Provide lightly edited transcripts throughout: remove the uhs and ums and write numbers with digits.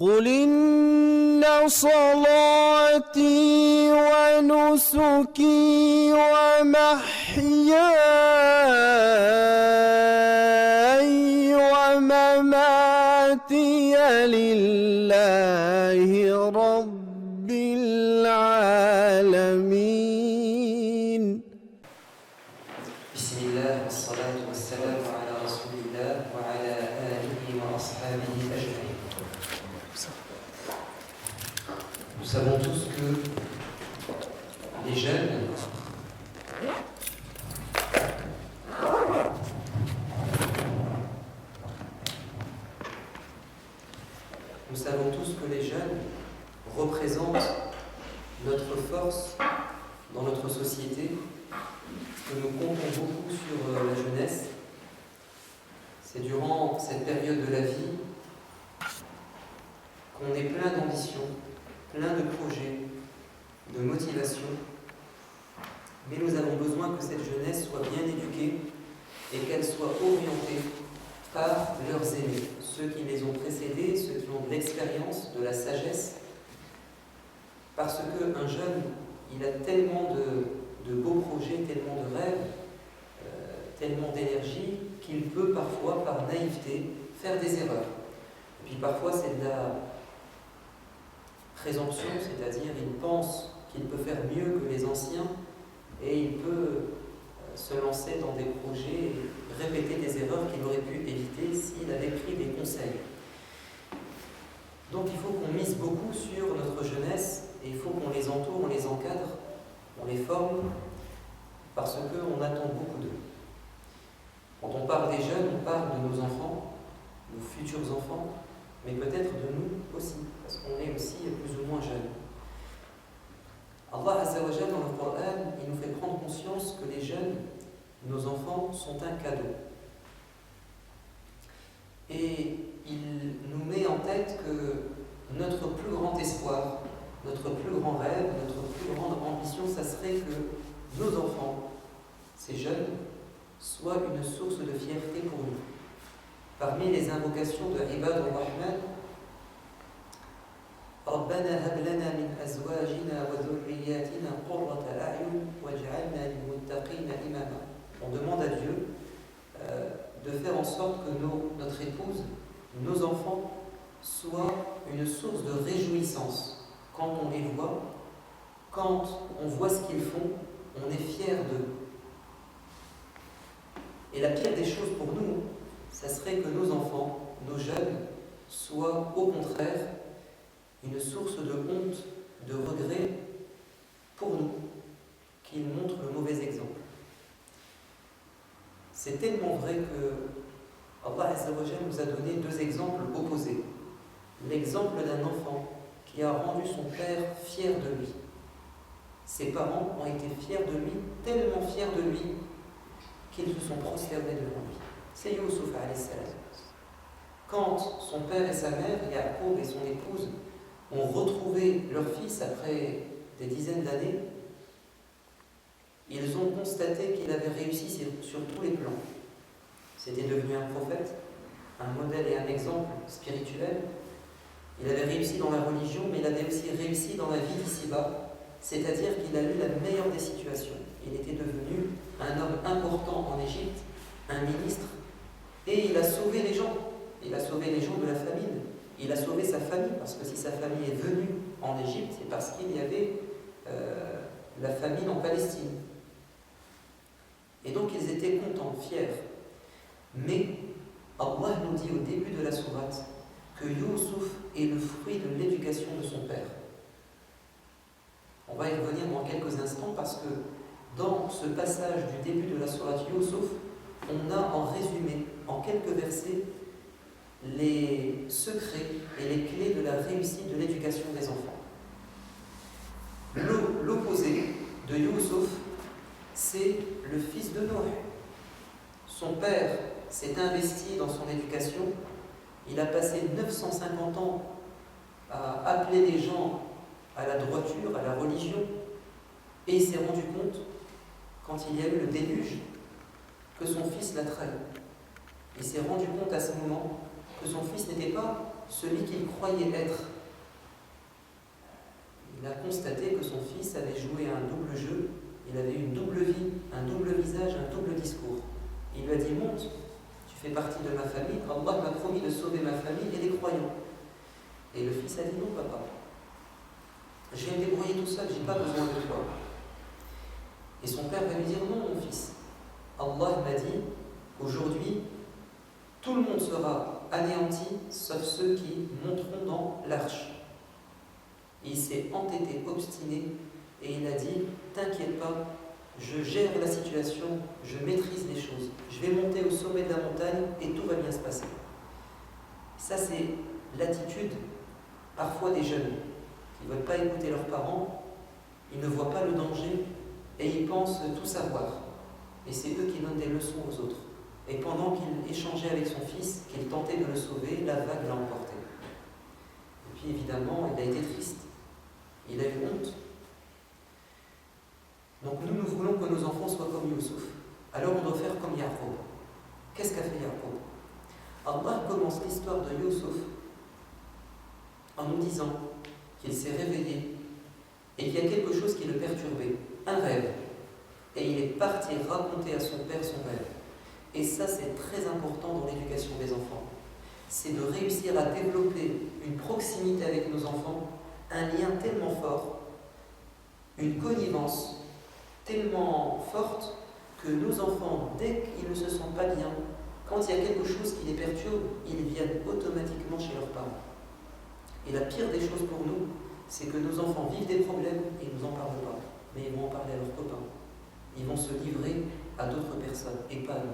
قل إن صلاتي ونسكي ومحياي ومماتي لله رب العالمين. بسم الله والصلاة والسلام على رسول الله وعلى آله وأصحابه أجمعين. Nous savons tous que les jeunes représentent notre force dans notre société, que nous comptons beaucoup sur la jeunesse. C'est durant cette période de la vie qu'on est plein d'ambition, plein de projets, de motivation, mais nous avons besoin que cette jeunesse soit bien éduquée et qu'elle soit orientée par leurs aînés, ceux qui les ont précédés, ceux qui ont de l'expérience, de la sagesse, parce qu'un jeune, il a tellement de beaux projets, tellement de rêves, tellement d'énergie, qu'il peut parfois, par naïveté, faire des erreurs. Et puis parfois c'est de la présomption, c'est-à-dire il pense qu'il peut faire mieux que les anciens et il peut se lancer dans des projets et répéter des erreurs qu'il aurait pu éviter s'il avait pris des conseils. Donc il faut qu'on mise beaucoup sur notre jeunesse et il faut qu'on les entoure, on les encadre, on les forme, parce qu'on attend beaucoup d'eux. Quand on parle des jeunes, on parle de nos enfants, nos futurs enfants, mais peut-être de nous aussi, parce qu'on est aussi plus ou moins jeunes. Allah Azza wa Jalla dans le Coran, il nous fait prendre conscience que les jeunes, nos enfants, sont un cadeau. Et il nous met en tête que notre plus grand espoir, notre plus grand rêve, notre plus grande ambition, ça serait que nos enfants, ces jeunes, soient une source de fierté pour nous. Parmi les invocations de Ibad al-Rahman, ربنا هب لنا من أزواجنا وذرياتنا قرة أعين واجعلنا للمتقين إماما. On demande à Dieu de faire en sorte que notre épouse, nos enfants, soient une source de réjouissance. Quand on les voit, quand on voit ce qu'ils font, on est fier d'eux. Et la pire des choses pour nous, ça serait que nos enfants, nos jeunes, soient au contraire une source de honte, de regret pour nous, qu'ils montrent le mauvais exemple. C'est tellement vrai que Allah Azza wa Jalla nous a donné deux exemples opposés. L'exemple d'un enfant qui a rendu son père fier de lui. Ses parents ont été fiers de lui, tellement fiers de lui, qu'ils se sont prosternés devant lui. C'est Youssouf alayhi salam. Quand son père et sa mère, Yaaqoub et son épouse, ont retrouvé leur fils après des dizaines d'années, ils ont constaté qu'il avait réussi sur tous les plans. C'était devenu un prophète, un modèle et un exemple spirituel. Il avait réussi dans la religion, mais il avait aussi réussi dans la vie d'ici-bas, c'est-à-dire qu'il a eu la meilleure des situations. Il était devenu un homme important en Égypte, un ministre, et il a sauvé les gens. Il a sauvé les gens de la famine. Il a sauvé sa famille, parce que si sa famille est venue en Égypte, c'est parce qu'il y avait la famine en Palestine. Et donc ils étaient contents, fiers. Mais Allah nous dit au début de la sourate que Youssouf est le fruit de l'éducation de son père. On va y revenir dans quelques instants parce que dans ce passage du début de la sourate Youssouf, on a en résumé, en quelques versets, les secrets et les clés de la réussite de l'éducation des enfants. L'opposé de Youssouf, c'est le fils de Noé. Son père s'est investi dans son éducation. Il a passé 950 ans à appeler les gens à la droiture, à la religion, et il s'est rendu compte, quand il y a eu le déluge, que son fils l'a trahi. Il s'est rendu compte à ce moment que son fils n'était pas celui qu'il croyait être. Il a constaté que son fils avait joué à un double jeu, il avait une double vie, un double visage, un double discours. Il lui a dit, monte, tu fais partie de ma famille, Allah m'a promis de sauver ma famille et les croyants. Et le fils a dit, non papa, je vais me débrouiller tout seul, je n'ai pas besoin de toi. Et son père va lui dire, non mon fils, Allah m'a dit, aujourd'hui, tout le monde sera anéanti, sauf ceux qui monteront dans l'arche. Et il s'est entêté, obstiné, et il a dit, t'inquiète pas, je gère la situation, je maîtrise les choses, je vais monter au sommet de la montagne et tout va bien se passer. Ça, c'est l'attitude parfois des jeunes qui ne veulent pas écouter leurs parents, ils ne voient pas le danger et ils pensent tout savoir. Et c'est eux qui donnent des leçons aux autres. Et pendant qu'il échangeait avec son fils, qu'il tentait de le sauver, la vague l'a emporté. Et puis évidemment, il a été triste. Il a eu honte. Donc nous voulons que nos enfants soient comme Youssouf. Alors on doit faire comme Yaqub. Qu'est-ce qu'a fait Yaqub? Allah commence l'histoire de Youssouf en nous disant qu'il s'est réveillé et qu'il y a quelque chose qui le perturbait, un rêve. Et il est parti raconter à son père son rêve. Et ça, c'est très important dans l'éducation des enfants. C'est de réussir à développer une proximité avec nos enfants, un lien tellement fort, une connivence tellement forte que nos enfants, dès qu'ils ne se sentent pas bien, quand il y a quelque chose qui les perturbe, ils viennent automatiquement chez leurs parents. Et la pire des choses pour nous, c'est que nos enfants vivent des problèmes et ils ne nous en parlent pas. Mais ils vont en parler à leurs copains. Ils vont se livrer à d'autres personnes et pas à nous.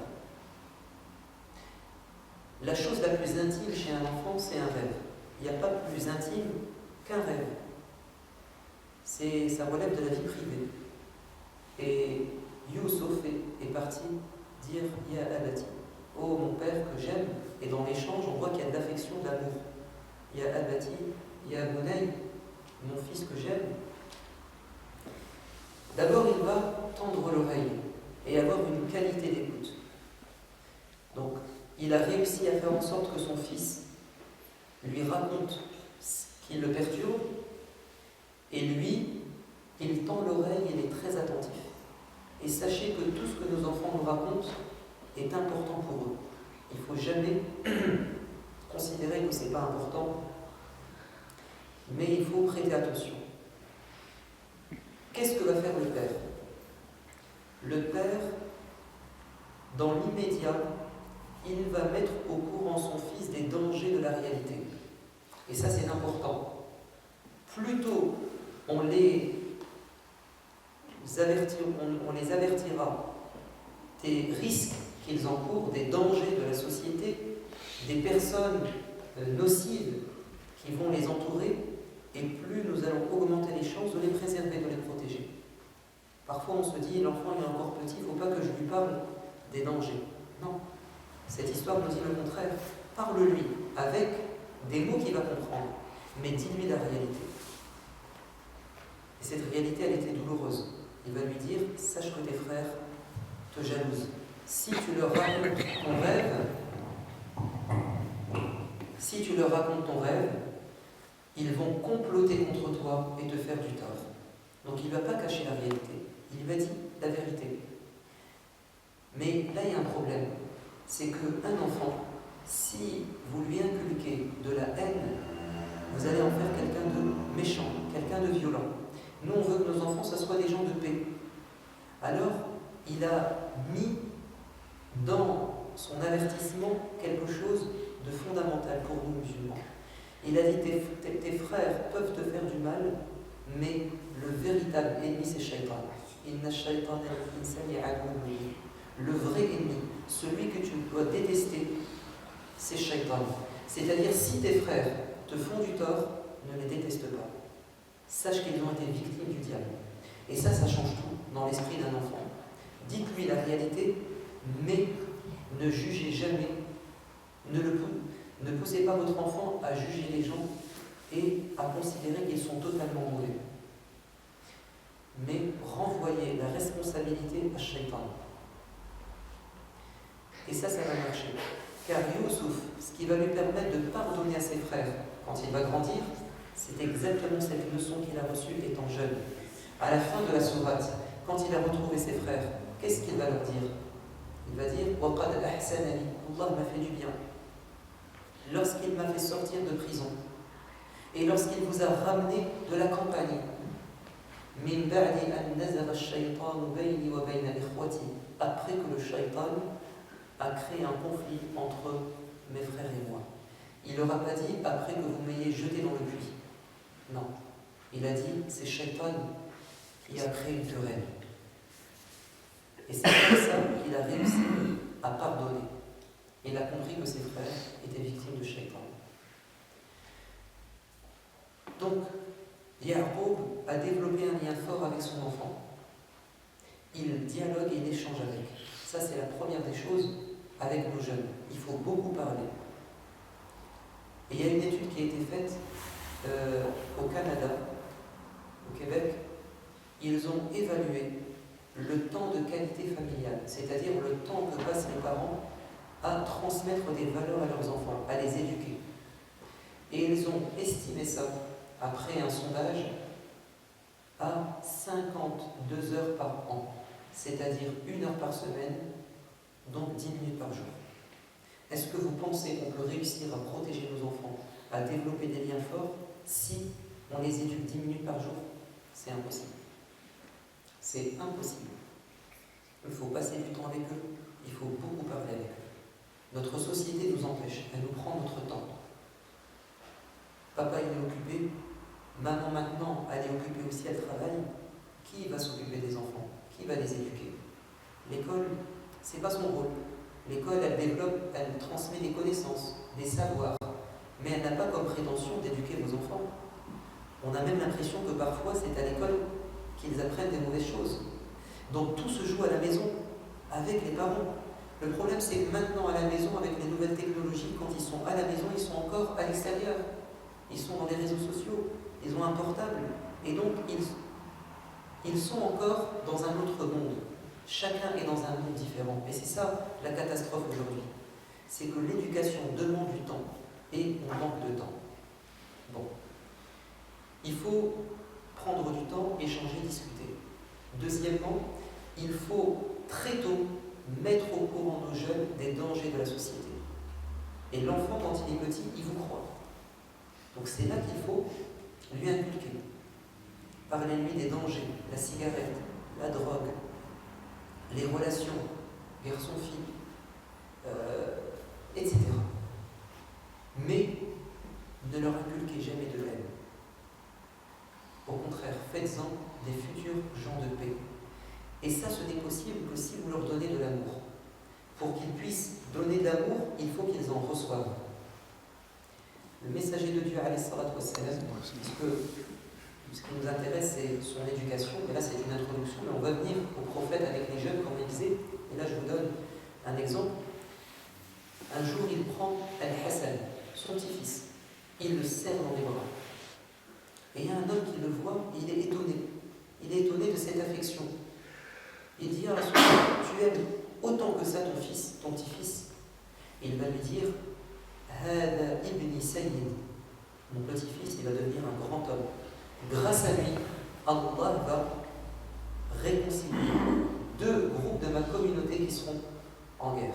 La chose la plus intime chez un enfant, c'est un rêve. Il n'y a pas plus intime qu'un rêve. Ça relève de la vie privée. Et Youssouf est parti dire Ya Abati, oh mon père que j'aime, et dans l'échange on voit qu'il y a de l'affection, de l'amour. Ya Abati, Ya Bunay, mon fils que j'aime. D'abord il va tendre l'oreille et avoir une qualité d'écoute. Donc il a réussi à faire en sorte que son fils lui raconte ce qui le perturbe, et lui, il tend l'oreille et il est très attentif. Et sachez que tout ce que nos enfants nous racontent est important pour eux. Il ne faut jamais considérer que ce n'est pas important, mais il faut prêter attention. Qu'est-ce que va faire le père? Le père, dans l'immédiat, il va mettre au courant son fils des dangers de la réalité. Et ça, c'est important. Plus tôt on les avertira des risques qu'ils encourent, des dangers de la société, des personnes nocives qui vont les entourer, et plus nous allons augmenter les chances de les préserver, de les protéger. Parfois on se dit, l'enfant est encore petit, il ne faut pas que je lui parle des dangers. Non, cette histoire nous dit le contraire. Parle-lui avec des mots qu'il va comprendre, mais dis-lui la réalité. Et cette réalité, elle était douloureuse. Il va lui dire, sache que tes frères te jalousent. Si tu leur racontes ton rêve, ils vont comploter contre toi et te faire du tort. Donc il ne va pas cacher la réalité. Il va dire la vérité. Mais là, il y a un problème. C'est qu'un enfant, si vous lui inculquez de la haine, vous allez en faire quelqu'un de méchant, quelqu'un de violent. Nous, on veut que nos enfants, ce soient des gens de paix. Alors, il a mis dans son avertissement quelque chose de fondamental pour nous, musulmans. Il a dit, tes frères peuvent te faire du mal, mais le véritable ennemi, c'est Shaitan. Le vrai ennemi, celui que tu dois détester, c'est Shaitan. C'est-à-dire, si tes frères te font du tort, ne les déteste pas. Sache qu'ils ont été victimes du diable. Et ça change tout dans l'esprit d'un enfant. Dites-lui la réalité, mais ne jugez jamais. Ne poussez pas votre enfant à juger les gens et à considérer qu'ils sont totalement mauvais. Mais renvoyez la responsabilité à Shaitan. Et ça va marcher. Car Youssouf, ce qui va lui permettre de pardonner à ses frères quand il va grandir, c'est exactement cette leçon qu'il a reçue étant jeune. À la fin de la sourate, quand il a retrouvé ses frères, qu'est-ce qu'il va leur dire? Il va dire « Waqad ahsanani » Allah m'a fait du bien. Lorsqu'il m'a fait sortir de prison et lorsqu'il vous a ramené de la campagne, min ba'di an nazagha ash-shaytanu bayni wa bayna ikhwati, après que le shaytan a créé un conflit entre mes frères et moi. Il leur a pas dit après que vous m'ayez jeté dans le puits. Non. Il a dit c'est shaytan qui a créé une querelle. Et c'est comme ça qu'il a réussi à pardonner. Il a compris que ses frères étaient victimes de shaytan. Donc, Ya'qub a développé un lien fort avec son enfant. Il dialogue et il échange avec. Ça, c'est la première des choses avec nos jeunes. Il faut beaucoup parler. Et il y a une étude qui a été faite au Canada, au Québec. Ils ont évalué le temps de qualité familiale, c'est-à-dire le temps que passent les parents à transmettre des valeurs à leurs enfants, à les éduquer. Et ils ont estimé ça, après un sondage, à 52 heures par an, c'est-à-dire 1 heure par semaine, donc 10 minutes par jour. Est-ce que vous pensez qu'on peut réussir à protéger nos enfants, à développer des liens forts, si on les éduque 10 minutes par jour? C'est impossible. C'est impossible. Il faut passer du temps avec eux, il faut beaucoup parler avec eux. Notre société nous empêche, elle nous prend notre temps. Papa il est occupé, maman maintenant elle est occupée aussi, elle travaille. Qui va s'occuper des enfants? Qui va les éduquer? L'école, c'est pas son rôle. L'école, elle développe, elle transmet des connaissances, des savoirs, mais elle n'a pas comme prétention d'éduquer vos enfants. On a même l'impression que parfois c'est à l'école qu'ils apprennent des mauvaises choses. Donc tout se joue à la maison, avec les parents. Le problème c'est que maintenant à la maison, avec les nouvelles technologies, quand ils sont à la maison, ils sont encore à l'extérieur. Ils sont dans les réseaux sociaux, ils ont un portable, et donc ils sont encore dans un autre monde. Chacun est dans un monde différent. Et c'est ça la catastrophe aujourd'hui. C'est que l'éducation demande du temps, et on manque de temps. Bon. Il faut prendre du temps, échanger, discuter. Deuxièmement, il faut très tôt mettre au courant nos jeunes des dangers de la société. Et l'enfant, quand il est petit, il vous croit. Donc c'est là qu'il faut lui inculquer. Parlez-lui des dangers, la cigarette, la drogue, les relations, garçon-fille, etc. Mais ne leur inculquez jamais de haine. Au contraire, faites-en des futurs gens de paix. Et ça, ce n'est possible que si vous leur donnez de l'amour. Pour qu'ils puissent donner de l'amour, il faut qu'ils en reçoivent. Le messager de Dieu, alayhi salatu wassalam, ce qui nous intéresse, c'est son éducation. Et là, c'est une introduction, mais on va venir au prophète avec les jeunes, comme il disait. Et là, je vous donne un exemple. Un jour, il prend Al-Hassan, son petit-fils. Il le serre dans les bras. Et il y a un homme qui le voit, et il est étonné. Il est étonné de cette affection. Il dit, ah, tu aimes autant que ça ton fils, ton petit-fils. Et il va lui dire, Hada ibni Sayyid. Mon petit-fils, il va devenir un grand homme. Grâce à lui, Allah va réconcilier deux groupes de ma communauté qui seront en guerre.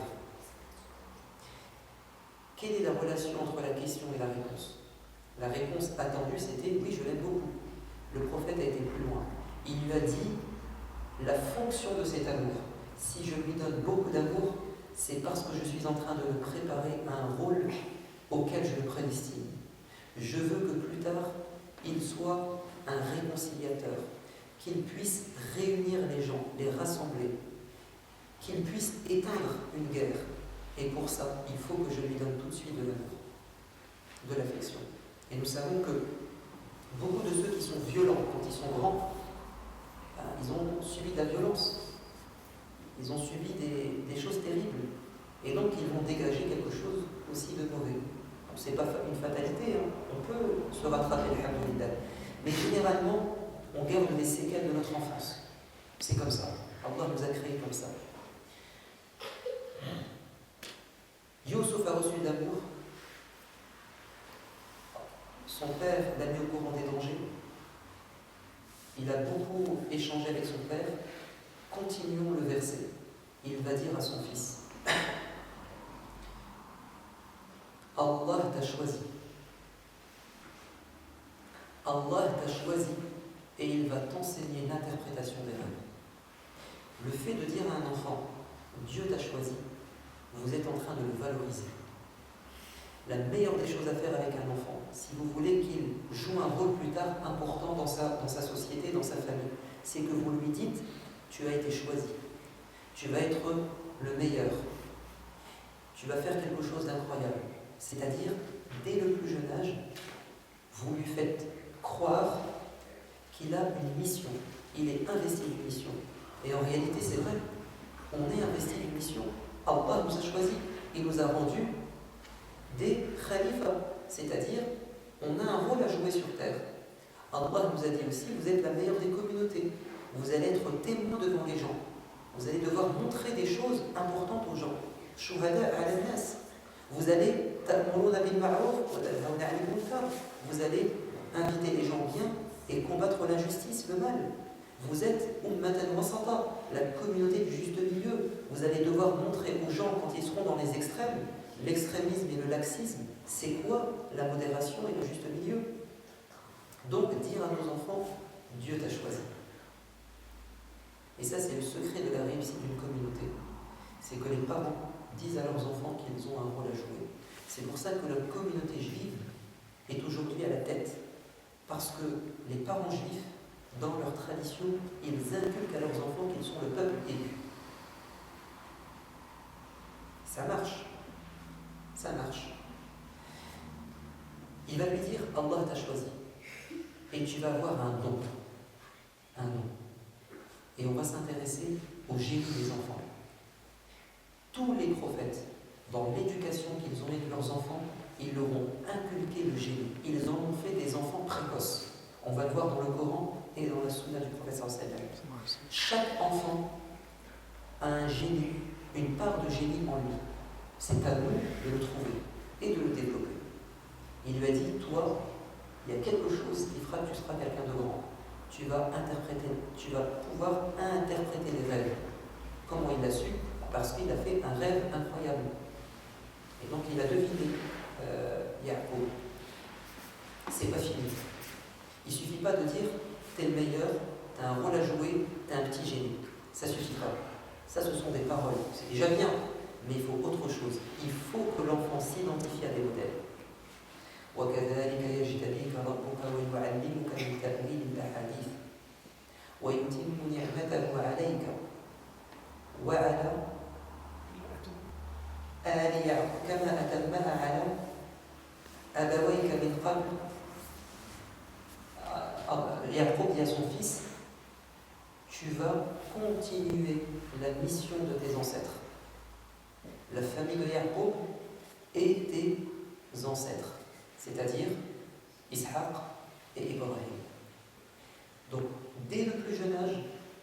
Quelle est la relation entre la question et la réponse? La réponse attendue, c'était oui, je l'aime beaucoup. Le prophète a été plus loin. Il lui a dit la fonction de cet amour. Si je lui donne beaucoup d'amour, c'est parce que je suis en train de le préparer à un rôle auquel je le prédestine. Je veux que plus tard, il soit un réconciliateur, qu'il puisse réunir les gens, les rassembler, qu'il puisse éteindre une guerre. Et pour ça, il faut que je lui donne tout de suite de l'amour, de l'affection. Et nous savons que beaucoup de ceux qui sont violents quand ils sont grands, ils ont subi de la violence, ils ont subi des choses terribles, et donc ils vont dégager quelque chose aussi de mauvais. Ce n'est pas une fatalité, hein. On peut se rattraper, alhamdoulilah. Mais généralement, on garde les séquelles de notre enfance. C'est comme ça. Allah nous a créés comme ça. Youssouf a reçu de l'amour. Son père l'a mis au courant des dangers. Il a beaucoup échangé avec son père. Continuons le verset. Il va dire à son fils, Allah t'a choisi. Allah t'a choisi et il va t'enseigner l'interprétation des rêves. Le fait de dire à un enfant, Dieu t'a choisi, vous êtes en train de le valoriser. La meilleure des choses à faire avec un enfant, si vous voulez qu'il joue un rôle plus tard important dans sa société, dans sa famille, c'est que vous lui dites, tu as été choisi, tu vas être le meilleur, tu vas faire quelque chose d'incroyable. C'est-à-dire, dès le plus jeune âge, vous lui faites croire qu'il a une mission, il est investi d'une mission. Et en réalité, c'est vrai, on est investi d'une mission. Allah nous a choisis, il nous a rendus des khalifas, c'est-à-dire, on a un rôle à jouer sur terre. Allah nous a dit aussi, vous êtes la meilleure des communautés, vous allez être témoin devant les gens, vous allez devoir montrer des choses importantes aux gens. Shuhada ala nas. Vous allez ta'muruna bil ma'ruf wa tanhawna 'anil munkar. Vous allez inviter les gens bien et combattre l'injustice, le mal. Vous êtes ummatan wasata, la communauté du juste milieu. Vous allez devoir montrer aux gens quand ils seront dans les extrêmes, l'extrémisme et le laxisme, c'est quoi la modération et le juste milieu. Donc dire à nos enfants, Dieu t'a choisi. Et ça, c'est le secret de la réussite d'une communauté. C'est que les parents disent à leurs enfants qu'ils ont un rôle à jouer. C'est pour ça que la communauté juive est aujourd'hui à la tête. Parce que les parents juifs, dans leur tradition, ils inculquent à leurs enfants qu'ils sont le peuple élu. Ça marche. Ça marche. Il va lui dire, Allah t'a choisi. Et tu vas avoir un don. Un don. Et on va s'intéresser au génie des enfants. Tous les prophètes, dans l'éducation qu'ils ont eue de leurs enfants, ils leur ont inculqué le génie. Ils en ont fait des enfants précoces. On va le voir dans le Coran et dans la Sunna du prophète sallallahu alayhi wa sallam. Chaque enfant a un génie, une part de génie en lui. C'est à nous de le trouver et de le développer. Il lui a dit, toi, il y a quelque chose qui fera que tu seras quelqu'un de grand. Tu vas pouvoir interpréter les rêves. Comment il l'a su? Parce qu'il a fait un rêve incroyable. Et donc il a deviné Yaakov. C'est pas fini. Il ne suffit pas de dire t'es le meilleur, t'as un rôle à jouer, t'as un petit génie. Ça suffit pas. Ça, ce sont des paroles. C'est déjà bien, mais il faut autre chose. Il faut que l'enfant s'identifie à des modèles. وكذلك يجتبيك ربك ويعلمك من تأويل الأحاديث ويتم نعمته عليك وعلى آل يعقوب كما أتمها على أبويك من قبل. Yaakov dit à son fils, tu vas continuer la mission de tes ancêtres. La famille de Yaakov et tes ancêtres, c'est-à-dire Ishaq et Ibrahim. Donc, dès le plus jeune âge,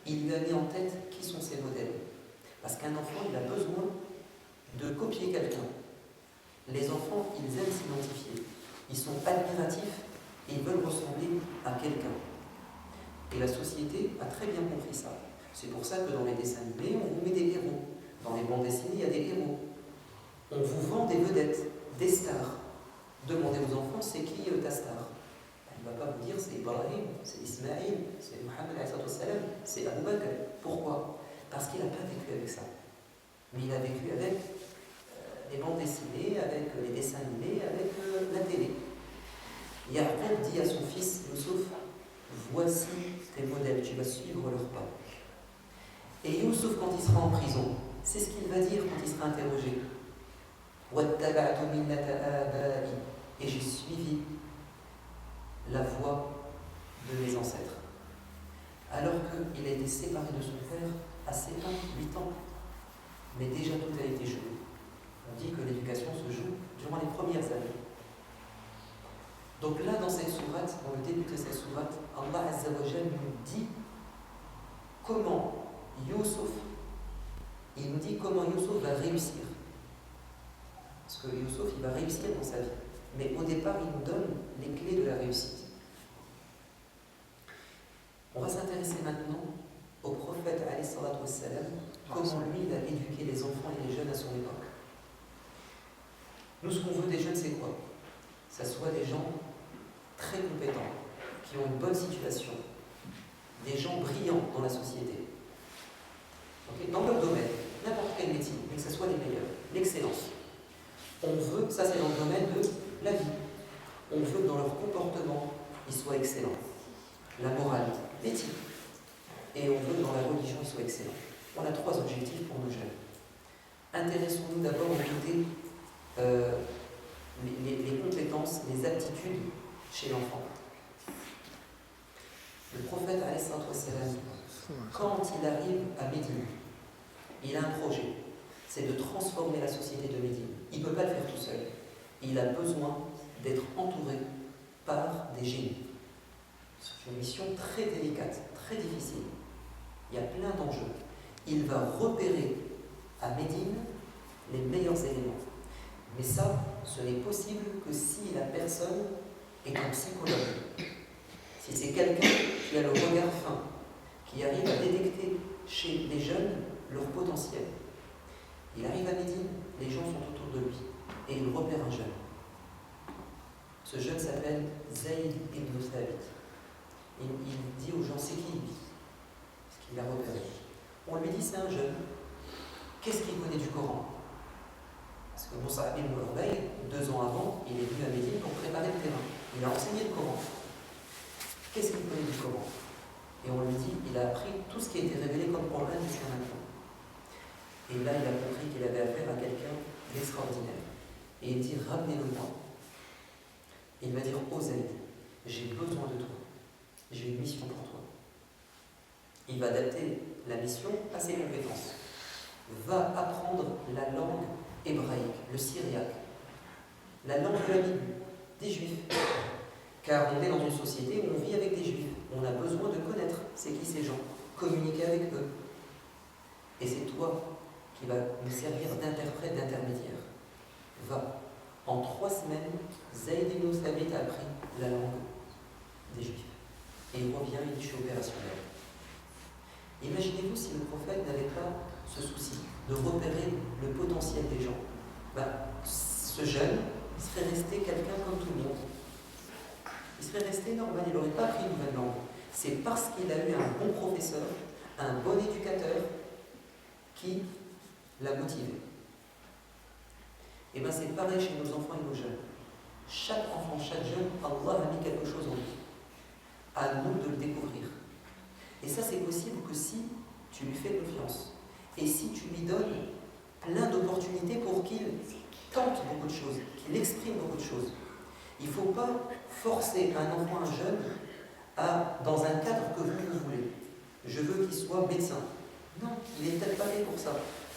il lui a mis en tête qui sont ses modèles. Parce qu'un enfant, il a besoin de copier quelqu'un. Les enfants, ils aiment s'identifier. Ils sont admiratifs et ils veulent ressembler à quelqu'un. Et la société a très bien compris ça. C'est pour ça que dans les dessins animés, on vous met des héros. Dans les bandes dessinées, il y a des héros. On vous vend des vedettes, des stars. Demandez aux enfants, c'est qui ta star? Il ne va pas vous dire c'est Ibrahim, c'est Ismaïl, c'est Mohammed, c'est Abu Bakr. Pourquoi? Parce qu'il n'a pas vécu avec ça. Mais il a vécu avec les bandes dessinées, avec les dessins animés, avec la télé. Yaakov dit à son fils Youssouf, voici tes modèles, tu vas suivre leurs pas. Et Youssouf, quand il sera en prison, c'est ce qu'il va dire quand il sera interrogé. Et j'ai suivi la voie de mes ancêtres. Alors qu'il a été séparé de son père à 7 ans, 8 ans. Mais déjà tout a été joué. On dit que l'éducation se joue durant les premières années. Donc là, dans cette sourate, dans le début de cette sourate, Allah Azza wa Jal nous dit comment Youssouf va réussir. Parce que Youssouf, il va réussir dans sa vie. Mais au départ, il nous donne les clés de la réussite. On va s'intéresser maintenant au prophète, alayhi salatu wassalam, comment lui, il a éduqué les enfants et les jeunes à son époque. Nous, ce qu'on veut des jeunes, c'est quoi? Ça soit des gens très compétents, qui ont une bonne situation, des gens brillants dans la société. Okay? Dans leur domaine, n'importe quel métier, mais que ce soit les meilleurs, l'excellence. On veut, ça c'est dans le domaine de la vie, on veut que dans leur comportement, ils soient excellents. La morale, l'éthique. Et on veut que dans la religion, ils soient excellents. On a 3 objectifs pour nos jeunes. Intéressons-nous d'abord à écouter les compétences, les aptitudes chez l'enfant. Le prophète, alayhi salatu wassalam, quand il arrive à Médine, il a un projet, c'est de transformer la société de Médine. Il ne peut pas le faire tout seul. Il a besoin d'être entouré par des génies. C'est une mission très délicate, très difficile. Il y a plein d'enjeux. Il va repérer à Médine les meilleurs éléments. Mais ça, ce n'est possible que si la personne est un psychologue. Si c'est quelqu'un qui a le regard fin, qui arrive à détecter chez les jeunes leur potentiel. Il arrive à Médine, les gens sont autour de lui, et il repère un jeune. Ce jeune s'appelle Zayd ibn Thabit. Il dit aux gens, c'est qui lui? Ce qu'il a repéré. On lui dit, c'est un jeune. Qu'est-ce qu'il connaît du Coran? Parce que Moussa ibn Ubayy, 2 ans avant, il est venu à Médine pour préparer le terrain. Il a enseigné le Coran. Qu'est-ce qu'il connaît du Coran? Et on lui dit, il a appris tout ce qui a été révélé comme Coran jusqu'à maintenant. Et là, il a compris qu'il avait affaire à quelqu'un d'extraordinaire. Et il dit, ramenez-le-moi. Il va dire, oh Zayd, j'ai besoin de toi. J'ai une mission pour toi. Il va adapter la mission à ses compétences. Va apprendre la langue hébraïque, le syriaque, la langue de la Bible, des Juifs. Car on est dans une société où on vit avec des Juifs. On a besoin de connaître c'est qui ces gens, communiquer avec eux. Et c'est toi qui vas nous servir d'interprète, d'intermédiaire. Va. En 3 semaines, Zayd ibn Thabit a appris la langue des Juifs. Et il revient, il dit, je suis opérationnel. Imaginez-vous si le prophète n'avait pas ce souci de repérer le potentiel des gens. Ce jeune, il serait resté quelqu'un comme tout le monde. Il serait resté normal, il n'aurait pas appris une nouvelle langue. C'est parce qu'il a eu un bon professeur, un bon éducateur, qui l'a motivé. Et bien c'est pareil chez nos enfants et nos jeunes. Chaque enfant, chaque jeune, Allah a mis quelque chose en lui. À nous de le découvrir. Et ça c'est possible que si tu lui fais confiance. Et si tu lui donnes plein d'opportunités pour qu'il tente beaucoup de choses, qu'il exprime beaucoup de choses. Il ne faut pas forcer un enfant, un jeune, dans un cadre que vous voulez. Je veux qu'il soit médecin. Non, il n'est peut-être pas fait pour ça.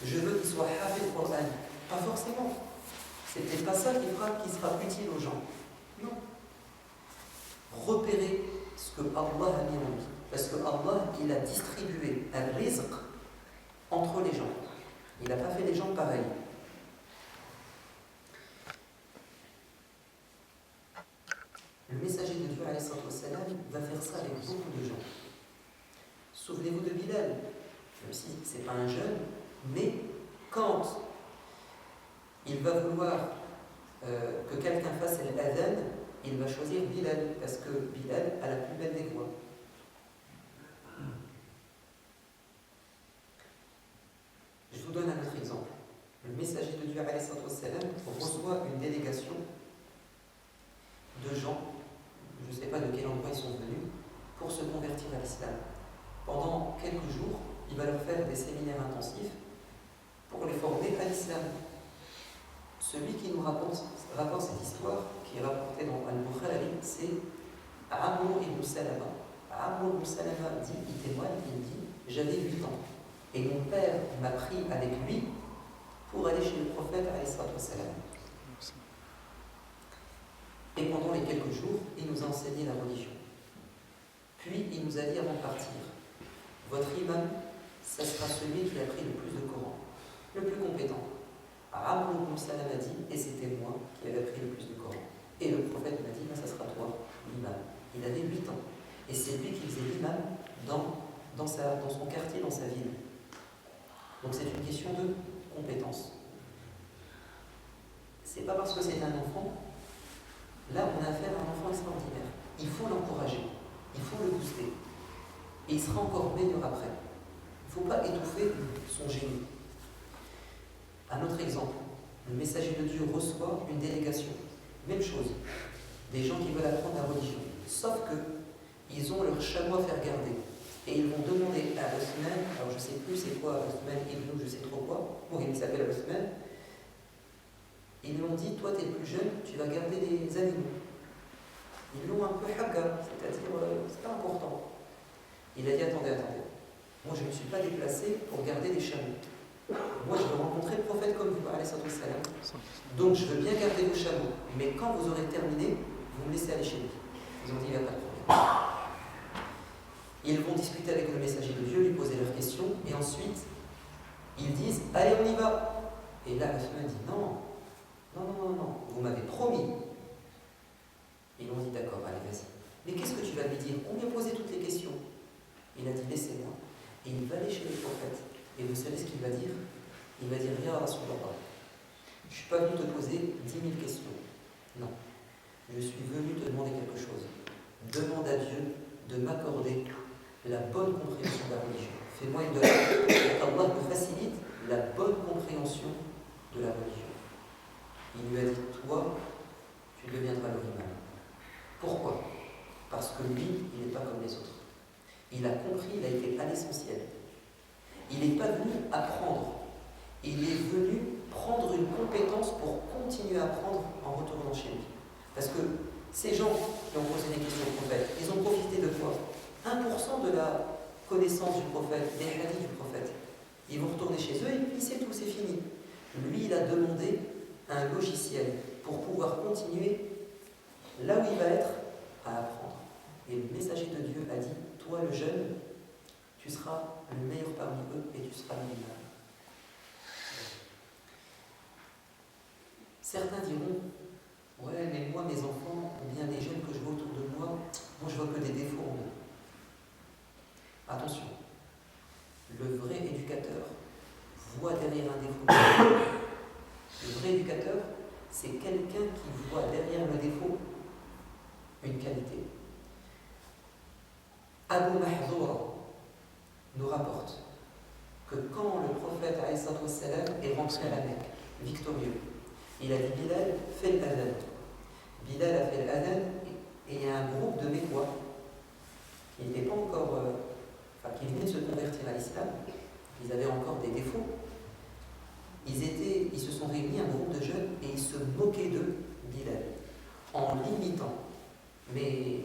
Je veux qu'il soit hafid Qur'an. Pas forcément. C'est peut-être pas ça qui sera utile aux gens. Non. Repérez ce que Allah a mis en lui. Parce que Allah, il a distribué un rizq entre les gens. Il n'a pas fait des gens pareils. Le messager de Dieu, alayhi salatu wassalam, va faire ça avec beaucoup de gens. Souvenez-vous de Bilal, même si ce n'est pas un jeune, mais quand il va vouloir que quelqu'un fasse l'adhan, il va choisir Bilal, parce que Bilal a la plus belle des voix. Je vous donne un autre exemple. Le messager de Dieu, alayhi salatu wassalam, reçoit une délégation de gens, je ne sais pas de quel endroit ils sont venus, pour se convertir à l'islam. Pendant quelques jours, il va leur faire des séminaires intensifs pour les former à l'islam. Celui qui nous rapporte cette histoire, qui est rapportée dans Al-Bukhari, c'est Amr ibn Salama. Amr ibn Salama dit, il témoigne, il dit, j'avais 8 ans. Et mon père m'a pris avec lui pour aller chez le prophète, alayhi salatu wassalam. Et pendant les quelques jours, il nous a enseigné la religion. Puis il nous a dit avant de partir, votre imam, ça sera celui qui a pris le plus de Coran, le plus compétent. Amr ibn Salam a dit, et c'était moi qui avais appris le plus de Coran. Et le prophète m'a dit, ça sera toi, l'imam. Il avait 8 ans. Et c'est lui qui faisait l'imam dans son quartier, dans sa ville. Donc c'est une question de compétence. C'est pas parce que c'est un enfant, là on a affaire à un enfant extraordinaire. Il faut l'encourager, il faut le booster. Et il sera encore meilleur après. Il ne faut pas étouffer son génie. Un autre exemple, le messager de Dieu reçoit une délégation. Même chose, des gens qui veulent apprendre la religion. Sauf que ils ont leur chameau à faire garder. Et ils vont demander à Othman, alors je ne sais plus c'est quoi Othman, Ibn, je sais trop quoi, il s'appelle Othman. Ils lui ont dit, toi tu es plus jeune, tu vas garder des animaux. Ils l'ont un peu haga, c'est-à-dire c'est pas important. Il a dit, attendez, moi je ne me suis pas déplacé pour garder des chameaux. Moi je veux rencontrer le prophète comme vous, alayhi salam. Donc je veux bien garder vos chameaux, mais quand vous aurez terminé, vous me laissez aller chez lui. Ils ont dit, il n'y a pas de problème. Ils vont discuter avec le messager de Dieu, lui poser leurs questions, et ensuite ils disent, allez on y va. Et là Othman dit, non, vous m'avez promis. Ils ont dit, d'accord, allez vas-y. Mais qu'est-ce que tu vas lui dire? On lui a posé toutes les questions. Il a dit, laissez-moi. Et il va aller chez le prophète. Et vous savez ce qu'il va dire? Il va dire, viens à Rasulallah. Je ne suis pas venu te poser 10 000 questions. Non. Je suis venu te demander quelque chose. Demande à Dieu de m'accorder la bonne compréhension de la religion. Fais-moi une demande. qu'Allah me facilite la bonne compréhension de la religion. Il lui a dit, toi, tu deviendras le imam. Pourquoi? Parce que lui, il n'est pas comme les autres. Il a compris, il a été à l'essentiel. Il n'est pas venu apprendre. Il est venu prendre une compétence pour continuer à apprendre en retournant chez lui. Parce que ces gens qui ont posé des questions au prophète, ils ont profité de quoi? 1% de la connaissance du prophète, des hadiths du prophète. Ils vont retourner chez eux et puis c'est tout, c'est fini. Lui, il a demandé un logiciel pour pouvoir continuer là où il va être à apprendre. Et le messager de Dieu a dit, toi le jeune, tu seras le meilleur parmi eux et tu seras l'imam. Certains diront, ouais, mais moi, mes enfants, ou bien les jeunes que je vois autour de moi je vois que des défauts en eux. Attention, le vrai éducateur voit derrière un défaut. Le vrai éducateur, c'est quelqu'un qui voit derrière le défaut une qualité. Abu Mahzoura nous rapporte que quand le prophète est rentré à la Mecque, victorieux, il a dit, Bilal, fais l'adhan. Bilal a fait l'adhan et il y a un groupe de Mécois qui n'étaient pas encore, qui venaient de se convertir à l'islam, ils avaient encore des défauts. Ils se sont réunis, un groupe de jeunes, et ils se moquaient d'eux, Bilal, en l'imitant, mais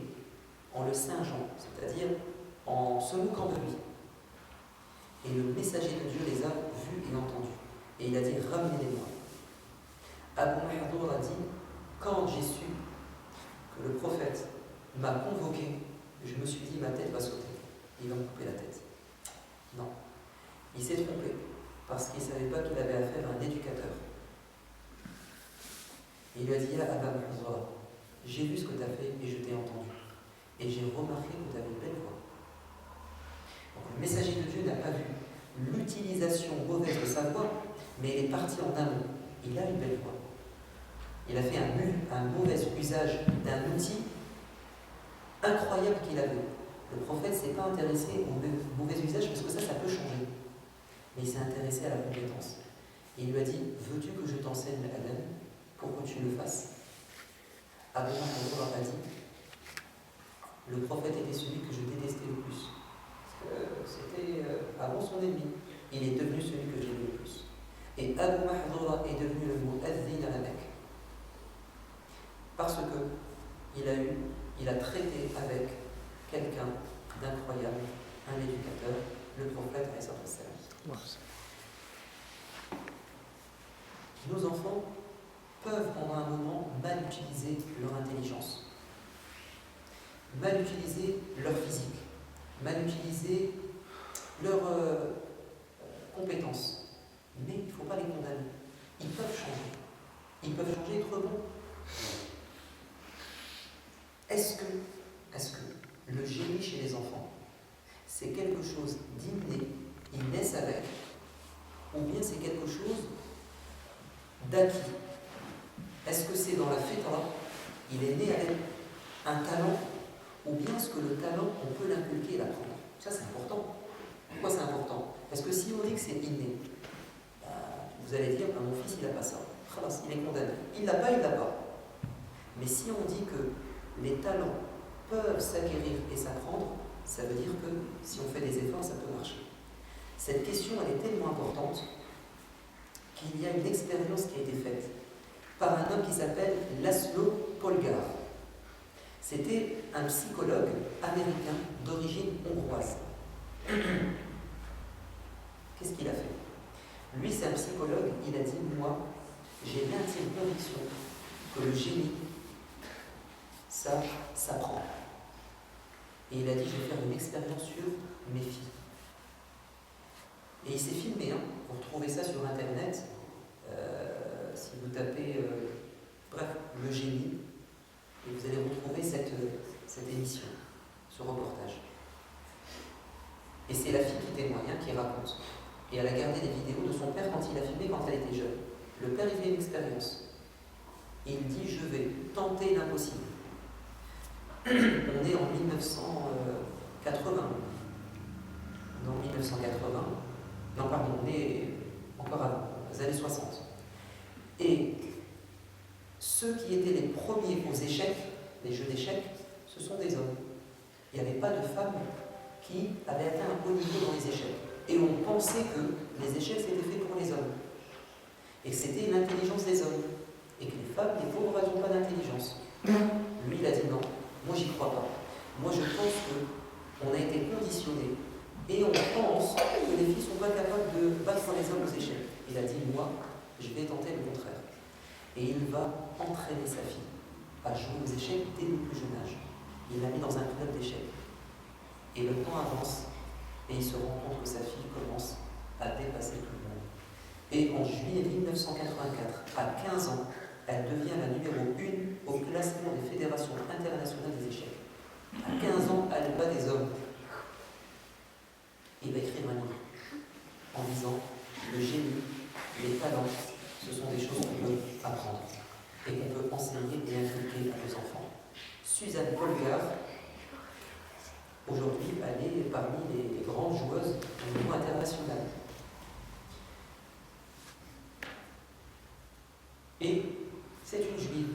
en le singeant, c'est-à-dire en se moquant de lui. Et le messager de Dieu les a vus et entendus. Et il a dit, ramenez-les-moi. Abu Mahdour a dit, quand j'ai su que le prophète m'a convoqué, je me suis dit, ma tête va sauter. Il va me couper la tête. Non. Il s'est trompé, parce qu'il ne savait pas qu'il avait affaire à un éducateur. Il lui a dit, Abu Mahdour, j'ai vu ce que tu as fait et je t'ai entendu. Et j'ai remarqué que tu avais une belle voix. Donc, le messager de Dieu n'a pas vu l'utilisation mauvaise de sa voix, mais il est parti en amont. Il a une belle voix. Il a fait un mauvais usage d'un outil incroyable qu'il avait. Le prophète ne s'est pas intéressé au mauvais usage parce que ça peut changer. Mais il s'est intéressé à la compétence. Et il lui a dit, veux-tu que je t'enseigne l'adhan pour que tu le fasses? Abu Bakr a dit, le prophète était celui que je détestais le plus. C'était avant son ennemi. Il est devenu celui que j'aimais le plus. Et Abu Mahdoura est devenu le mu'adhin à la Mecque. Parce qu'il a traité avec quelqu'un d'incroyable, un éducateur, le prophète alayhi salam. Nos enfants peuvent pendant un moment mal utiliser leur intelligence, mal utiliser leur physique, mal utiliser leurs compétences. Mais il ne faut pas les condamner. ils peuvent changer. Ils peuvent changer et être bons. Est-ce que le génie chez les enfants, c'est quelque chose d'inné, ils naissent avec, ou bien c'est quelque chose d'acquis? Est-ce que c'est dans la fitra, il est né avec un talent, ou bien est-ce que le talent, on peut l'inculquer et l'apprendre? Ça, c'est important. Pourquoi c'est important? Parce que si on dit que c'est inné, vous allez dire, mon fils, il n'a pas ça. Khalas, il est condamné. Il l'a pas, il l'a pas. Mais si on dit que les talents peuvent s'acquérir et s'apprendre, ça veut dire que si on fait des efforts, ça peut marcher. Cette question, elle est tellement importante qu'il y a une expérience qui a été faite par un homme qui s'appelle Laszlo Polgar. C'était un psychologue américain d'origine hongroise. Qu'est-ce qu'il a fait? Lui, c'est un psychologue, il a dit, moi, j'ai l'intime conviction que le génie, ça s'apprend. Et il a dit, je vais faire une expérience sur mes filles. Et il s'est filmé, hein. Vous retrouvez ça sur Internet, si vous tapez, bref, le génie, et vous allez retrouver cette émission, ce reportage. Et c'est la fille qui témoigne, hein, qui raconte. Et elle a gardé des vidéos de son père quand il a filmé quand elle était jeune. Le père, il fait une expérience. Et il dit, je vais tenter l'impossible. On est en 1980. Non, 1980. Non, pardon, on est encore avant, les années 60. Et ceux qui étaient les premiers aux échecs, les jeux d'échecs, ce sont des hommes. Il n'y avait pas de femmes qui avaient atteint un haut niveau dans les échecs. Et on pensait que les échecs c'était fait pour les hommes. Et que c'était l'intelligence des hommes. Et que les femmes, les pauvres, elles n'ont pas d'intelligence. Lui, il a dit non, moi j'y crois pas. Moi je pense qu'on a été conditionnés. Et on pense que les filles ne sont pas capables de battre les hommes aux échecs. Il a dit, moi, je vais tenter le contraire. Et il va entraîner sa fille à jouer aux échecs dès le plus jeune âge. Il l'a mis dans un club d'échecs. Et le temps avance, et il se rend compte que sa fille commence à dépasser tout le monde. Et en juillet 1984, à 15 ans, elle devient la numéro 1 au classement des fédérations internationales des échecs. À 15 ans, elle bat des hommes. Il va écrire un livre en disant le génie, les talents, ce sont des choses qu'on peut apprendre et qu'on peut enseigner et inculquer à nos enfants. Suzanne Polgar, aujourd'hui, elle est parmi les grandes joueuses au niveau international. Et c'est une juive.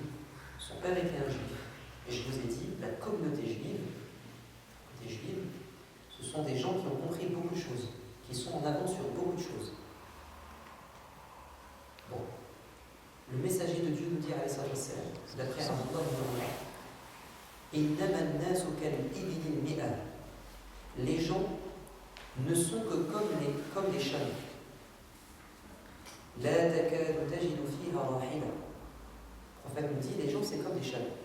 Son père était un juif. Et je vous ai dit, la communauté juive, ce sont des gens qui ont compris beaucoup de choses, qui sont en avance sur beaucoup de choses. Bon. Le messager de Dieu nous dit, d'après Abdullah ibn Umar, les gens ne sont que comme les chameaux. Le prophète nous dit, les gens c'est comme des chameaux.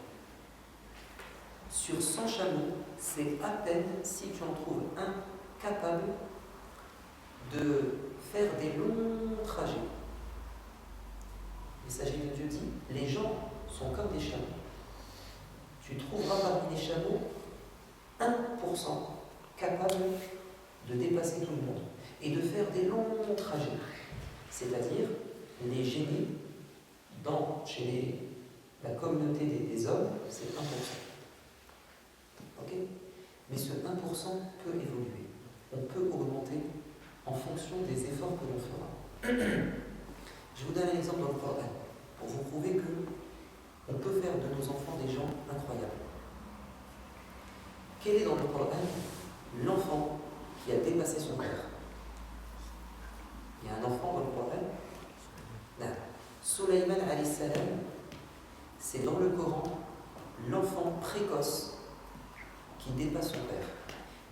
Sur 100 chameaux, c'est à peine si tu en trouves un capable de faire des longs trajets. Le messager de Dieu dit, les gens sont comme des chameaux. Tu trouveras parmi les chameaux 1% capable de dépasser tout le monde et de faire des longs trajets. C'est-à-dire, les génies, chez la communauté des hommes, c'est 1%. Ok? Mais ce 1% peut évoluer. On peut augmenter en fonction des efforts que l'on fera. Je vous donne un exemple dans le Coran, pour vous prouver qu'on peut faire de nos enfants des gens incroyables. Quel est dans le Coran l'enfant qui a dépassé son père? Il y a un enfant dans le Coran. Sulayman alayhi salam, c'est dans le Coran l'enfant précoce qui dépasse son père.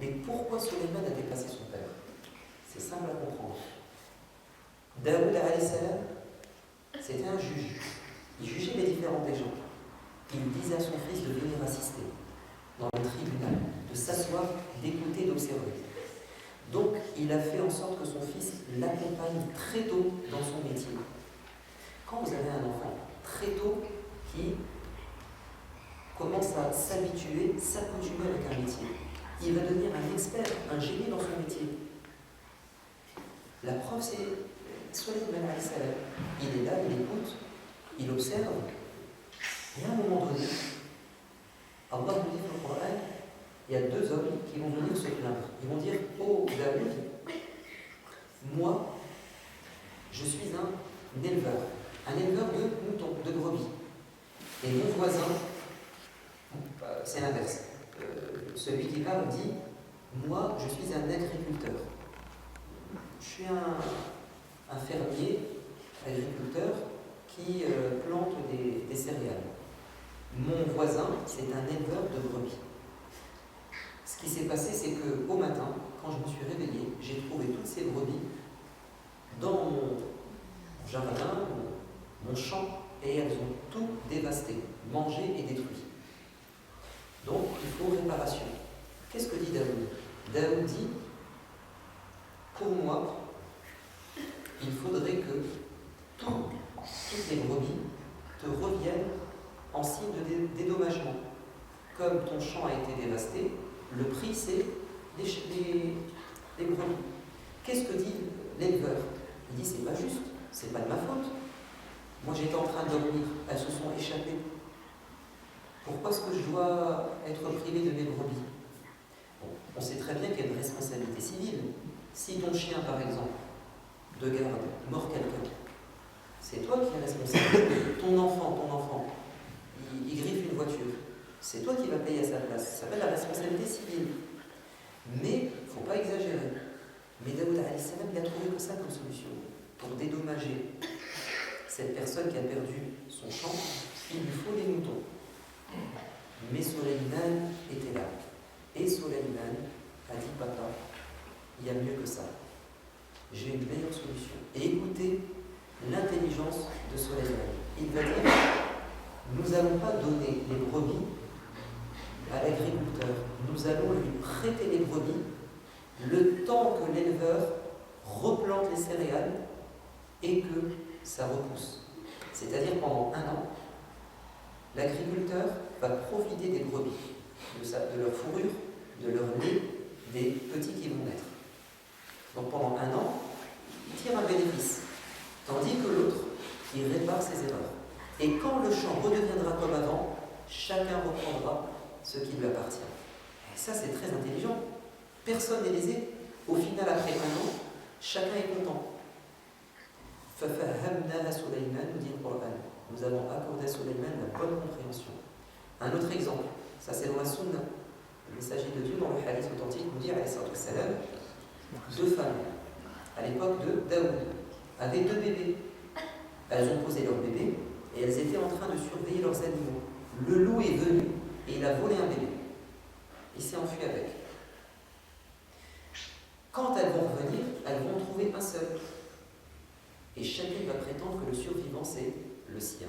Mais pourquoi Sulayman a dépassé son père? C'est simple à comprendre. Daoud alayhi salam, c'était un juge. Il jugeait les différents des gens. Il disait à son fils de venir assister dans le tribunal, de s'asseoir, d'écouter, d'observer. Donc, il a fait en sorte que son fils l'accompagne très tôt dans son métier. Quand vous avez un enfant très tôt qui commence à s'habituer, s'accoutumer avec un métier, il va devenir un expert, un génie dans son métier. La preuve, c'est Souleymane alayhi salam. Il est là, il écoute, il observe, et à un moment donné, Allah nous dit dans le Coran, il y a deux hommes qui vont venir se plaindre. Ils vont dire: oh Daoud, moi, je suis un éleveur de moutons, de brebis. Et mon voisin, c'est l'inverse. Celui qui parle dit: moi, je suis un agriculteur. Je suis un fermier, agriculteur, qui plante des céréales. Mon voisin, c'est un éleveur de brebis. Ce qui s'est passé, c'est qu'au matin, quand je me suis réveillé, j'ai trouvé toutes ces brebis dans mon jardin, mon champ, et elles ont tout dévasté, mangé et détruit. Donc, il faut réparation. Qu'est-ce que dit Daoud? Daoud dit: pour moi, il faudrait que toutes les brebis te reviennent en signe de dédommagement. Comme ton champ a été dévasté, le prix c'est les brebis. Qu'est-ce que dit l'éleveur? Il dit: c'est pas juste, c'est pas de ma faute. Moi j'étais en train de dormir, elles se sont échappées. Pourquoi est-ce que je dois être privé de mes brebis? Bon, on sait très bien qu'il y a une responsabilité civile. Si ton chien, par exemple, de garde, mord quelqu'un, c'est toi qui es responsable. Ton enfant, il griffe une voiture, c'est toi qui vas payer à sa place. Ça s'appelle la responsabilité civile. Mais il ne faut pas exagérer. Mais Daoud alayhi salam, il a trouvé que ça comme solution. Pour dédommager cette personne qui a perdu son champ, il lui faut des moutons. Mais Souleymane était là. Et Souleymane a dit: papa, il y a mieux que ça. J'ai une meilleure solution. Et écoutez l'intelligence de Souleymane. Il va dire: nous n'allons pas donner les brebis à l'agriculteur. Nous allons lui prêter les brebis le temps que l'éleveur replante les céréales et que ça repousse. C'est-à-dire pendant 1 an, l'agriculteur va profiter des brebis, de leur fourrure, de leur lait, des petits qui vont naître. Donc pendant 1 an, il tire un bénéfice, tandis que l'autre, il répare ses erreurs. Et quand le champ redeviendra comme avant, chacun reprendra ce qui lui appartient. Et ça, c'est très intelligent. Personne n'est lésé. Au final, après 1 an, chacun est content. فَفَهَّمْنَاهَا سُلَيْمَانَ, nous dit le Coran. Nous avons accordé à Souleymane la bonne compréhension. Un autre exemple, ça c'est dans la Sunna. Le messager de Dieu, dans le hadith authentique, nous dit, alayhi salam, 2 femmes, à l'époque de Daoud, avaient 2 bébés. Elles ont posé leur bébé et elles étaient en train de surveiller leurs animaux. Le loup est venu et il a volé un bébé. Il s'est enfui avec. Quand elles vont revenir, elles vont en trouver un seul. Et chacune va prétendre que le survivant c'est le sien.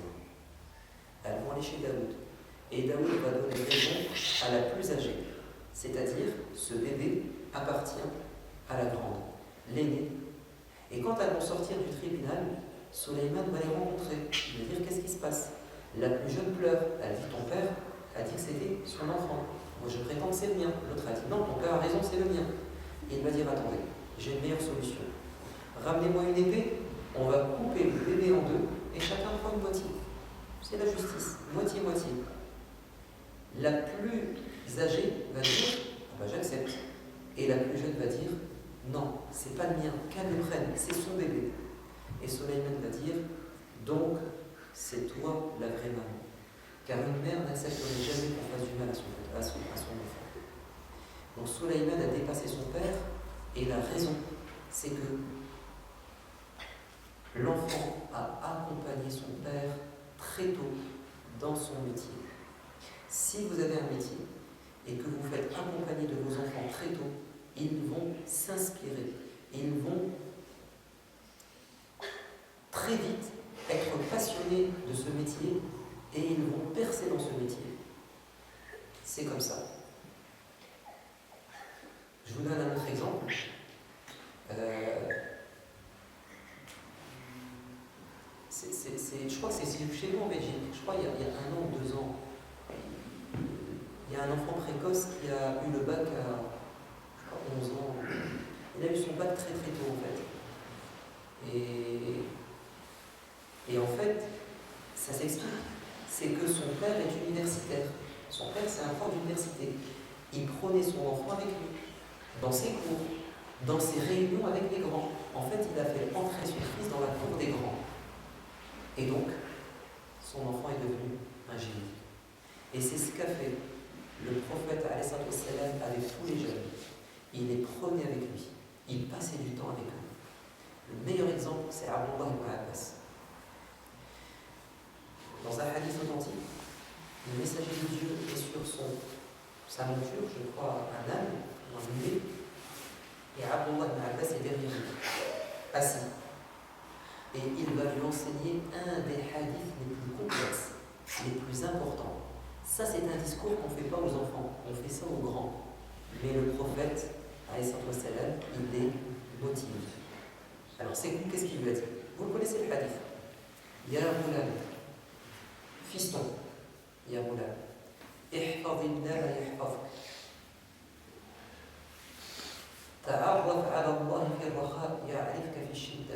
Elles vont aller chez Daoud. Et Daoud va donner raison à la plus âgée. C'est-à-dire, ce bébé appartient à la grande, l'aînée. Et quand elles vont sortir du tribunal, Souleymane va les rencontrer. Il va dire: qu'est-ce qui se passe? La plus jeune pleure. Elle dit: ton père a dit que c'était son enfant. Moi je prétends que c'est le mien. L'autre a dit: non, ton père a raison, c'est le mien. Et il va dire: attendez, j'ai une meilleure solution. Ramenez-moi une épée, on va couper le bébé en 2 et chacun prend une moitié. C'est la justice, moitié-moitié. La plus âgée va dire: ah ben j'accepte. Et la plus jeune va dire: non, c'est pas le mien, qu'elle le prenne, c'est son bébé. Et Souleymane va dire: donc c'est toi la vraie maman. Car une mère n'accepterait jamais qu'on fasse du mal à son enfant. Donc Souleymane a dépassé son père, et la raison, c'est que l'enfant a accompagné son père très tôt dans son métier. Si vous avez un métier et que vous faites accompagner de vos enfants très tôt, ils vont s'inspirer, ils vont très vite être passionnés de ce métier et ils vont percer dans ce métier. C'est comme ça. Je vous donne un autre exemple. C'est chez nous en Belgique, je crois il y a 1 an ou 2 ans, il y a un enfant précoce qui a eu le bac à, je crois, 11 ans. Il a eu son bac très très tôt en fait. Et en fait, ça s'explique. C'est que son père est universitaire. Son père, c'est un prof d'université. Il prenait son enfant avec lui, dans ses cours, dans ses réunions avec les grands. En fait, il a fait entrer son fils dans la cour des grands. Et donc, son enfant est devenu un génie. Et c'est ce qu'a fait le prophète alayhi salam avec tous les jeunes. Il les prenait avec lui. Il passait du temps avec eux. Le meilleur exemple, c'est Abdullah ibn Abbas. Dans un hadith authentique, le messager de Dieu est sur sa monture, je crois, un âne, un mulet, et Abdullah ibn Abbas est derrière lui, assis. Et il va lui enseigner un des hadiths les plus complexes, les plus importants. Ça, c'est un discours qu'on ne fait pas aux enfants, on fait ça aux grands. Mais le prophète, alayhi salam, il les motive. Alors, qu'est-ce qu'il lui a dit? Vous connaissez le hadith. Ya Ghulam, fiston, Ya Ghulam, ihfadillah yahfazuk. Ta'arraf ala Allah fi raha ya'rifka fi shidda.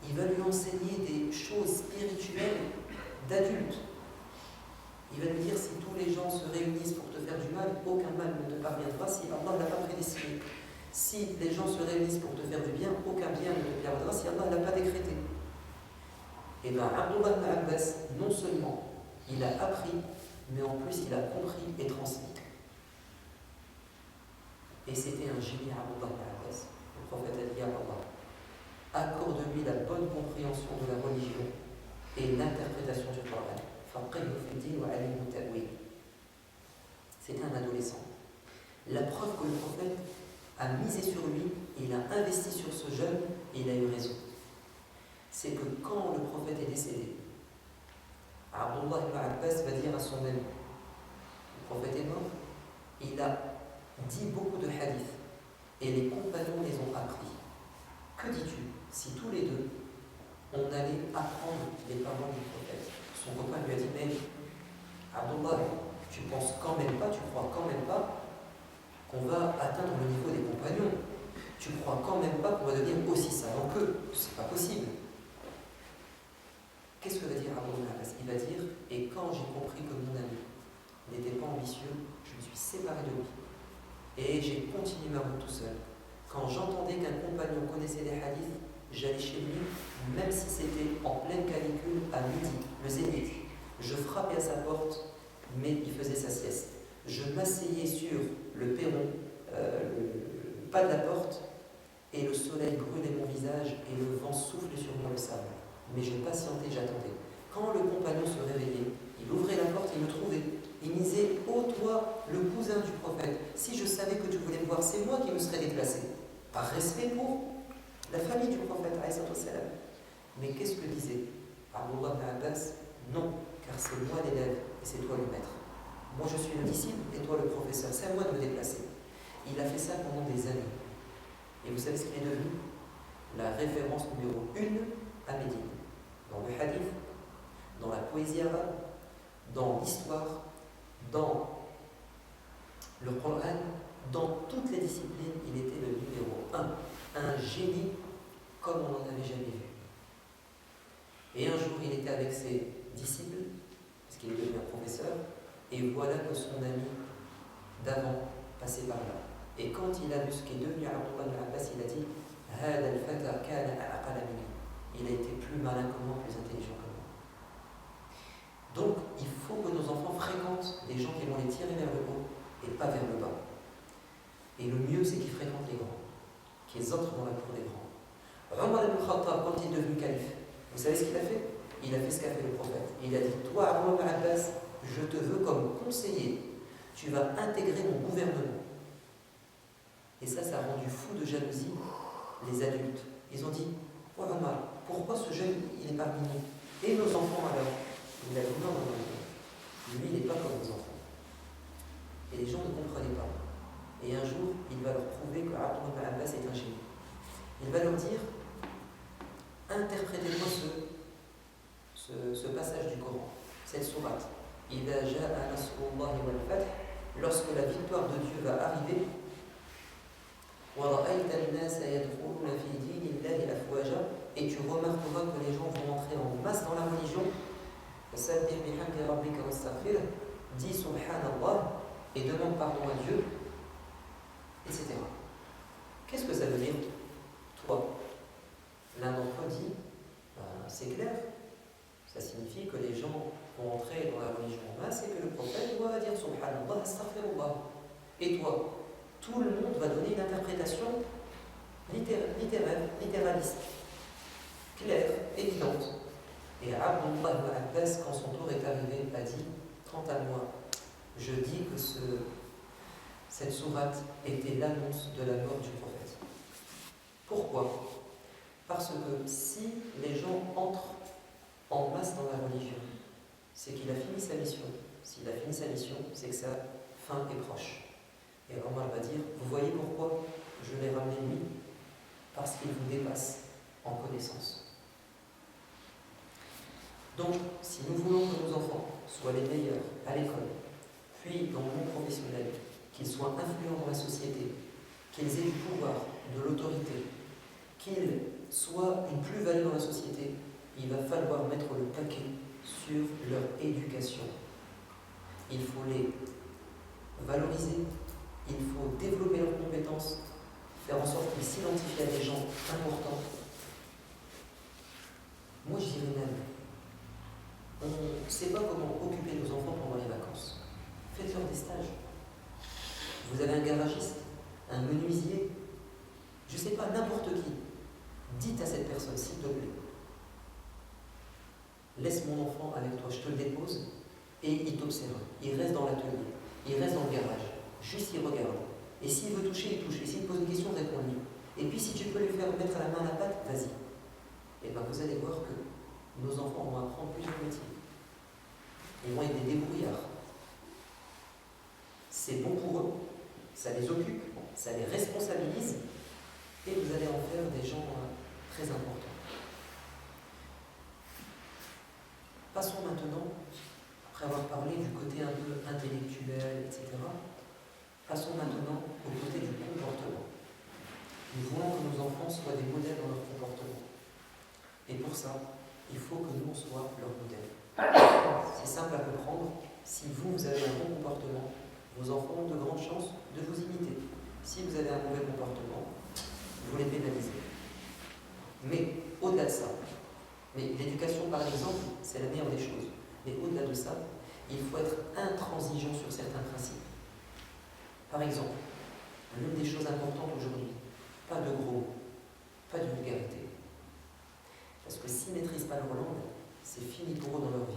Il va lui enseigner des choses spirituelles d'adultes. Il va lui dire, si tous les gens se réunissent pour te faire du mal, aucun mal ne te parviendra si Allah ne l'a pas prédestiné. Si les gens se réunissent pour te faire du bien, aucun bien ne te parviendra si Allah ne l'a pas décrété. Et bien, Abdullah ibn Abbas, non seulement il a appris, mais en plus il a compris et transmis. Et c'était un génie, Abdullah ibn Abbas. Le prophète a dit à Allah, accorde-lui la bonne compréhension de la religion et l'interprétation du Coran. C'était un adolescent. La preuve que le prophète a misé sur lui, il a investi sur ce jeune et il a eu raison. C'est que quand le prophète est décédé, Abdullah ibn Abbas va dire à son ami, le prophète est mort, il a dit beaucoup de hadiths et les compagnons les ont appris. Que dis-tu si tous les deux on allait apprendre les paroles du prophète? Son copain lui a dit, mais Abdullah, tu penses quand même pas, tu crois quand même pas qu'on va atteindre le niveau des compagnons? Tu crois quand même pas qu'on va devenir aussi savant qu'eux? C'est pas possible. Qu'est-ce que va dire Abdullah? Il va dire, et quand j'ai compris que mon ami n'était pas ambitieux, je me suis séparé de lui. Et j'ai continué ma route tout seul. Quand j'entendais qu'un compagnon connaissait les hadiths, j'allais chez lui, même si c'était en pleine canicule à midi, le zénith. Je frappais à sa porte, mais il faisait sa sieste. Je m'asseyais sur le perron, le pas de la porte, et le soleil brûlait mon visage et le vent soufflait sur moi le sable. Mais je patientais, j'attendais. Quand le compagnon se réveillait, il ouvrait la porte et me trouvait. Il me disait, ô toi, le cousin du prophète, si je savais que tu voulais me voir, c'est moi qui me serais déplacé. Par respect pour la famille du prophète, alayhi salam. Mais qu'est-ce que disait Abdullah ibn Abbas? Non, car c'est moi l'élève et c'est toi le maître. Moi je suis le disciple et toi le professeur. C'est à moi de me déplacer. Il a fait ça pendant des années. Et vous savez ce qu'il est devenu? La référence numéro 1 à Médine. Dans le hadith, dans la poésie arabe, dans l'histoire, dans le Coran, dans toutes les disciplines, il était le numéro 1. Un génie comme on n'en avait jamais vu. Et un jour, il était avec ses disciples, parce qu'il est devenu un professeur, et voilà que son ami d'avant passait par là. Et quand il a vu ce qui est devenu Abdullah ibn Abbas, il a dit Hada al-fata kana aqala minni. Il a été plus malin que moi, plus intelligent que moi. Donc, il faut que nos enfants fréquentent des gens qui vont les tirer vers le haut et pas vers le bas. Et le mieux, c'est qu'ils fréquentent les grands, qu'ils entrent dans la cour des grands. Omar ibn Khattab, quand il est devenu calife, vous savez ce qu'il a fait? Il a fait ce qu'a fait le prophète. Il a dit, toi, Abdullah ibn Abbas, je te veux comme conseiller. Tu vas intégrer mon gouvernement. Et ça a rendu fou de jalousie les adultes. Ils ont dit, oh Omar, pourquoi ce jeune, il est parmi nous? Et nos enfants alors? Il a dit, non. Lui, il n'est pas comme nos enfants. Et les gens ne comprenaient pas. Et un jour, il va leur prouver que Abdullah ibn Abbas est un génie. Il va leur dire, interprétez-moi ce cette sourate. إِذَا جَاءَ نَصْرُ اللَّهِ وَالْفَتْحُ, lorsque la victoire de Dieu va arriver, وَرَأَيْتَ النَّاسَ يَدْخُلُونَ فِي دِينِ اللَّهِ أَفْوَاجًا, et tu remarqueras que les gens vont entrer en masse dans la religion. فَسَبِّحْ بِحَمْدِ رَبِّكَ وَاسْتَغْفِرْهُ, dis Subhanallah et demande pardon à Dieu, etc. Qu'est-ce que ça veut dire? Toi, l'un d'entre eux dit, c'est clair, ça signifie que les gens vont entrer dans la religion en masse et que le prophète doit dire Subhanallah, Astaghfirullah. Et toi, tout le monde va donner une interprétation littéraire, littéraliste, claire, évidente. Et Abdullah ibn Abbas, quand son tour est arrivé, a dit, quant à moi, je dis que cette sourate était l'annonce de la mort du prophète. Pourquoi? Parce que si les gens entrent en masse dans la religion, c'est qu'il a fini sa mission. S'il a fini sa mission, c'est que sa fin est proche. Et Omar va dire, vous voyez pourquoi je l'ai ramené lui? Parce qu'il vous dépasse en connaissance. Donc, si nous voulons que nos enfants soient les meilleurs à l'école, puis dans le monde professionnel, qu'ils soient influents dans la société, qu'ils aient du pouvoir, de l'autorité, qu'ils soient une plus-value dans la société, il va falloir mettre le paquet sur leur éducation. Il faut les valoriser, il faut développer leurs compétences, faire en sorte qu'ils s'identifient à des gens importants. Moi, je dirais même, on ne sait pas comment occuper nos enfants pendant les vacances. Faites-leur des stages. Vous avez un garagiste, un menuisier, je ne sais pas, n'importe qui. Dites à cette personne, s'il te plaît, laisse mon enfant avec toi, je te le dépose, et il t'observe. Il reste dans l'atelier, il reste dans le garage, juste il regarde. Et s'il veut toucher, il touche. Et s'il pose une question, réponds-lui. Et puis si tu peux lui faire mettre la main à la pâte, vas-y. Et bien vous allez voir que nos enfants vont apprendre plusieurs métiers. Ils vont être des débrouillards. C'est bon pour eux, ça les occupe, ça les responsabilise, et vous allez en faire des gens très importants. Passons maintenant, après avoir parlé du côté un peu intellectuel, etc., passons maintenant au côté du comportement. Nous voulons que nos enfants soient des modèles dans leur comportement. Et pour ça, il faut que nous, on soit leur modèle. C'est simple à comprendre. Si vous avez un bon comportement, vos enfants ont de grandes chances de vous imiter. Si vous avez un mauvais comportement, vous les pénalisez. Mais au-delà de ça, mais l'éducation par exemple, c'est la meilleure des choses. Mais au-delà de ça, il faut être intransigeant sur certains principes. Par exemple, l'une des choses importantes aujourd'hui, pas de gros mots, pas de vulgarité. Parce que s'ils ne maîtrisent pas leur langue, c'est fini pour eux dans leur vie.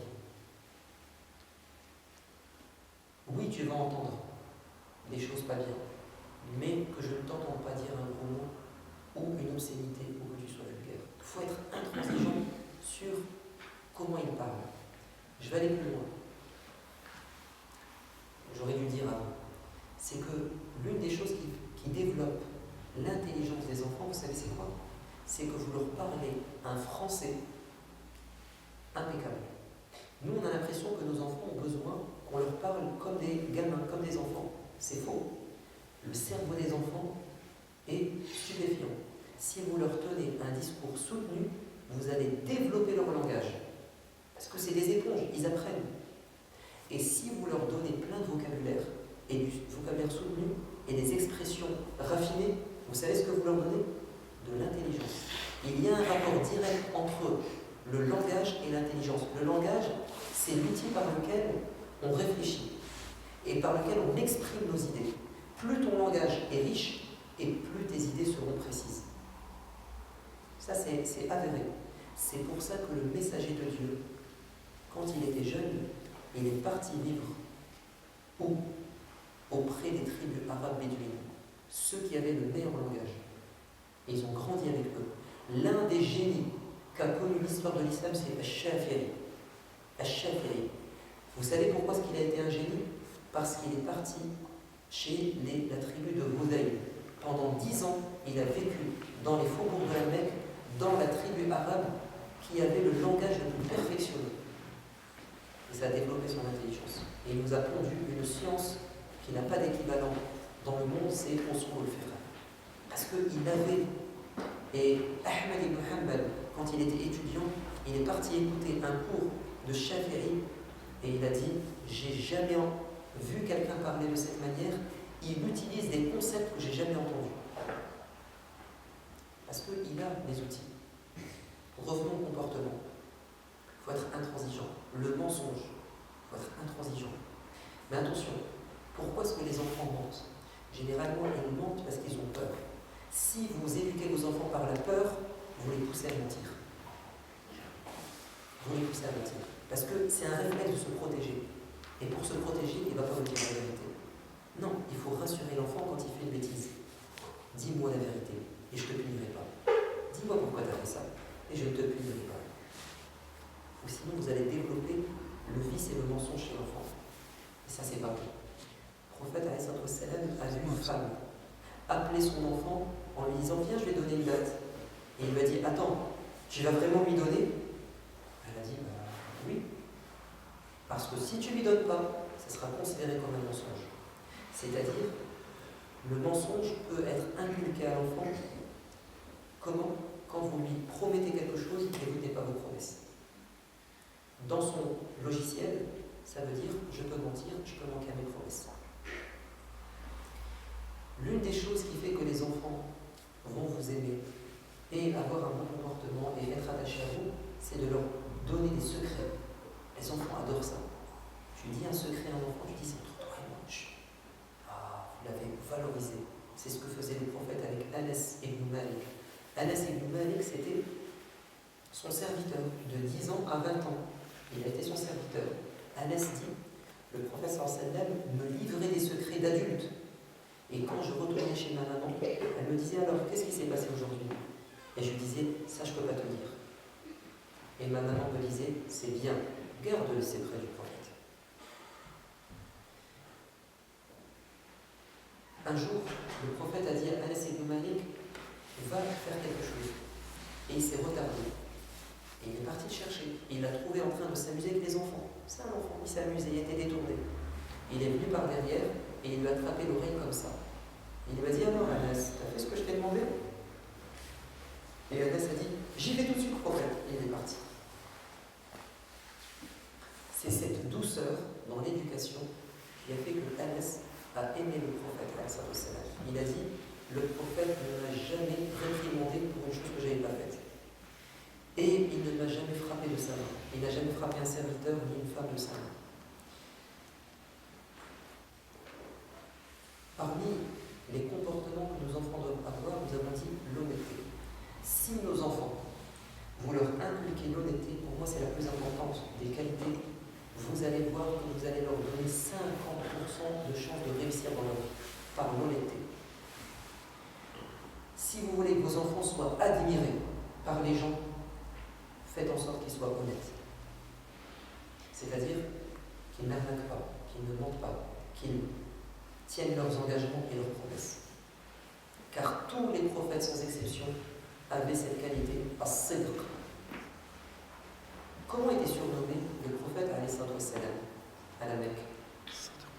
Oui, tu vas entendre des choses pas bien, mais que je ne t'entende pas dire un gros mot ou une obscénité ou que tu sois vulgaire. Il faut être intransigeant sur comment il parle. Je vais aller plus loin. J'aurais dû dire avant. C'est que l'une des choses qui développe l'intelligence des enfants, vous savez c'est quoi? C'est que vous leur parlez un français impeccable. Nous, on a l'impression que nos enfants ont besoin qu'on leur parle comme des gamins, comme des enfants. C'est faux. Le cerveau des enfants est stupéfiant. Si vous leur tenez un discours soutenu, vous allez développer leur langage. Parce que c'est des éponges, ils apprennent. Et si vous leur donnez plein de vocabulaire, et du vocabulaire soutenu, et des expressions raffinées, vous savez ce que vous leur donnez? De l'intelligence. Il y a un rapport direct entre le langage et l'intelligence. Le langage, c'est l'outil par lequel on réfléchit et par lequel on exprime nos idées. Plus ton langage est riche et plus tes idées seront précises. Ça, c'est avéré. C'est pour ça que le messager de Dieu, quand il était jeune, il est parti vivre où? Auprès des tribus arabes bédouines, ceux qui avaient le meilleur langage. Et ils ont grandi avec eux. L'un des génies qu'a connu l'histoire de l'islam, c'est Ash-Shafi'i. Ash-Shafi'i. Vous savez pourquoi est-ce qu'il a été un génie? Parce qu'il est parti chez la tribu de Hudayl. Pendant 10 ans, il a vécu dans les faubourgs de la Mecque, dans la tribu arabe qui avait le langage le plus perfectionné. Et ça Mansour al-Fiqh. Parce qu'il avait. Et Ahmed ibn Hanbal, quand il était étudiant, il est parti écouter un cours de Shafi'i et il a dit j'ai jamais vu quelqu'un parler de cette manière, il utilise des concepts que j'ai jamais entendus. Parce qu'il a les outils. Revenons au comportement. Il faut être intransigeant. Le mensonge, il faut être intransigeant. Mais attention, pourquoi est-ce que les enfants mentent? Généralement, ils mentent parce qu'ils ont peur. Si vous éduquez vos enfants par la peur, vous les poussez à mentir. Vous les poussez à mentir. Parce que c'est un réflexe de se protéger. Et pour se protéger, il ne va pas vous dire la vérité. Non, il faut rassurer l'enfant quand il fait une bêtise. Dis-moi la vérité et je ne te punirai pas. Dis-moi pourquoi tu as fait ça et je ne te punirai pas. Ou sinon, vous allez développer le vice et le mensonge chez l'enfant. Et ça, c'est pas bon. Le prophète a vu une femme appeler son enfant en lui disant viens, je vais donner une date. Et il lui a dit attends, tu vas vraiment lui donner? Elle a dit oui. Parce que si tu ne lui donnes pas, ça sera considéré comme un mensonge. C'est-à-dire, le mensonge peut être inculqué à l'enfant. Comment? Quand vous lui promettez quelque chose et que vous n'êtes pas vos promesses. Dans son logiciel, ça veut dire je peux mentir, je peux manquer à mes promesses. L'une des choses qui fait que les enfants vont vous aimer et avoir un bon comportement et être attachés à vous, c'est de leur donner des secrets. Les enfants adorent ça. Tu dis un secret à un enfant, tu dis c'est entre toi et moi. Ah, vous l'avez valorisé. C'est ce que faisait le prophète avec Anas ibn Malik. Anas ibn Malik, c'était son serviteur de 10 ans à 20 ans. Il a été son serviteur. Anas dit, le prophète sallam me livrait des secrets d'adulte. Et quand je retournais chez ma maman, elle me disait alors, qu'est-ce qui s'est passé aujourd'hui? Et je lui disais, ça je ne peux pas te dire. Et ma maman me disait, c'est bien, garde le secret du prophète. Un jour, le prophète a dit à Anas ibn Malik, va faire quelque chose. Et il s'est retardé. Et il est parti le chercher. Et il l'a trouvé en train de s'amuser avec les enfants. C'est un enfant, il s'amusait, il était détourné. Il est venu par derrière et il lui a attrapé l'oreille comme ça. Il lui a dit alors Anas, t'as fait ce que je t'ai demandé? Et Anas a dit, j'y vais tout de suite, prophète. Et il est parti. C'est cette douceur dans l'éducation qui a fait que Anas a aimé le prophète. Il a dit, le prophète ne m'a jamais réprimandé pour une chose que je n'avais pas faite. Et il ne m'a jamais frappé de sa main. Il n'a jamais frappé un serviteur ni une femme de sa main. Parmi les comportements que nos enfants doivent avoir, nous avons dit l'honnêteté. Si nos enfants, vous leur inculquez l'honnêteté, pour moi c'est la plus importante des qualités, vous allez voir que vous allez leur donner 50% de chances de réussir dans leur vie, par l'honnêteté. Si vous voulez que vos enfants soient admirés par les gens, faites en sorte qu'ils soient honnêtes. C'est-à-dire qu'ils n'arnaquent pas, qu'ils ne mentent pas, qu'ils tiennent leurs engagements et leurs promesses. Car tous les prophètes, sans exception, avaient cette qualité, as-sidq. Comment était surnommé le prophète alayhi salam à la Mecque?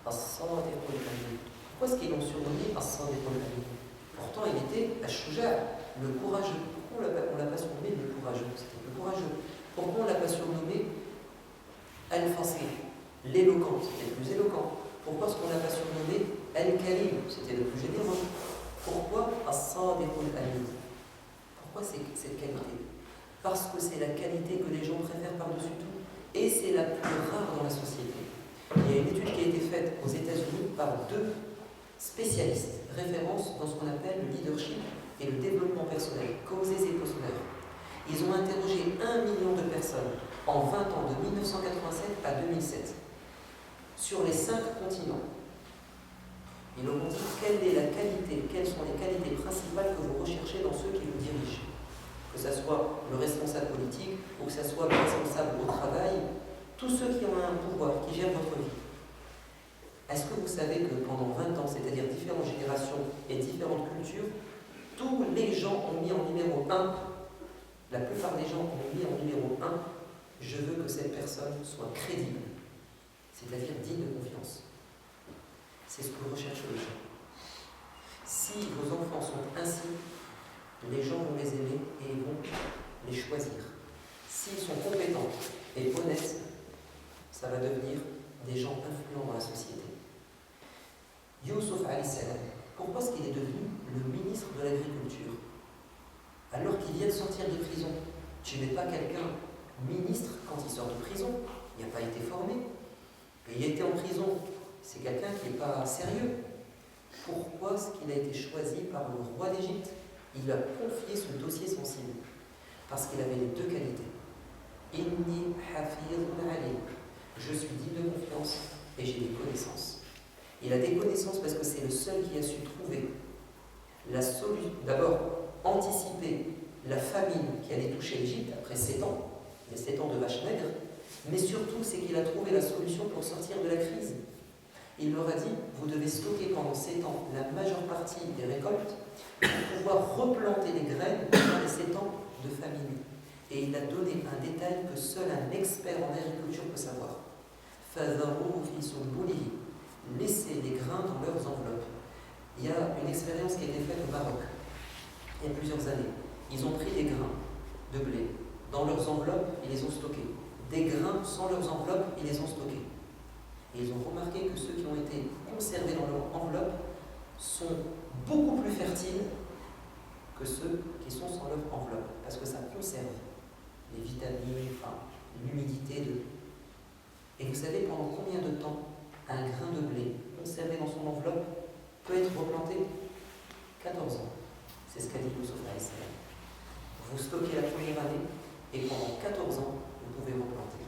As-sadiq al-amin. Pourquoi est-ce qu'ils l'ont surnommé as-sadiq al-amin? Pourtant, il était al-shuja', le courageux. Pourquoi on ne l'a pas surnommé le courageux? C'était le courageux. Pourquoi on ne l'a pas surnommé al-fasih, l'éloquent? C'était le plus éloquent. Pourquoi est-ce qu'on ne l'a pas surnommé al-karim? C'était le plus généreux. Pourquoi as-sadiq al-amin? Pourquoi cette qualité? Parce que c'est la qualité que les gens préfèrent par-dessus tout. Et c'est la plus rare dans la société. Il y a une étude qui a été faite aux États-Unis par 2 spécialistes, références dans ce qu'on appelle le leadership et le développement personnel, Coase et Posner. Ils ont interrogé 1 million de personnes en 20 ans, de 1987 à 2007, sur les 5 continents. Ils leur ont dit quelle est la qualité, quelles sont les qualités principales que vous recherchez dans ceux qui vous dirigent. Que ce soit le responsable politique ou que ce soit le responsable au travail, tous ceux qui ont un pouvoir, qui gèrent votre vie. Est-ce que vous savez que pendant 20 ans, c'est-à-dire différentes générations et différentes cultures, tous les gens ont mis en numéro 1, la plupart des gens ont mis en numéro 1, je veux que cette personne soit crédible, c'est-à-dire digne de confiance. C'est ce que recherchent les gens. Si vos enfants sont ainsi, les gens vont les aimer et ils vont les choisir. S'ils sont compétents et honnêtes, ça va devenir des gens influents dans la société. Youssouf alayhi salam, pourquoi est-ce qu'il est devenu le ministre de l'Agriculture alors qu'il vient de sortir de prison? Tu n'es pas quelqu'un ministre quand il sort de prison, il n'a pas été formé, et il était en prison, c'est quelqu'un qui n'est pas sérieux. Pourquoi est-ce qu'il a été choisi par le roi d'Égypte? Il lui a confié ce dossier sensible parce qu'il avait les deux qualités. Inni hafizun alim. Je suis digne de confiance et j'ai des connaissances. Il a des connaissances parce que c'est le seul qui a su trouver la solution. D'abord, anticiper la famine qui allait toucher l'Égypte après 7 ans, les 7 ans de vache maigre, mais surtout, c'est qu'il a trouvé la solution pour sortir de la crise. Il leur a dit, vous devez stocker pendant 7 ans la majeure partie des récoltes pour pouvoir replanter les graines pendant les 7 ans de famine. Et il a donné un détail que seul un expert en agriculture peut savoir. Laissez les grains dans leurs enveloppes. Il y a une expérience qui a été faite au Maroc, il y a plusieurs années. Ils ont pris des grains de blé dans leurs enveloppes, ils les ont stockés. Des grains sans leurs enveloppes, ils les ont stockés. Et ils ont remarqué que ceux qui ont été conservés dans leur enveloppe sont beaucoup plus fertiles que ceux qui sont sans leur enveloppe, parce que ça conserve les vitamines, l'humidité de. Et vous savez pendant combien de temps un grain de blé conservé dans son enveloppe peut être replanté? 14 ans. C'est ce qu'a dit Youssouf alayhi salam. Vous stockez la première année et pendant 14 ans, vous pouvez replanter.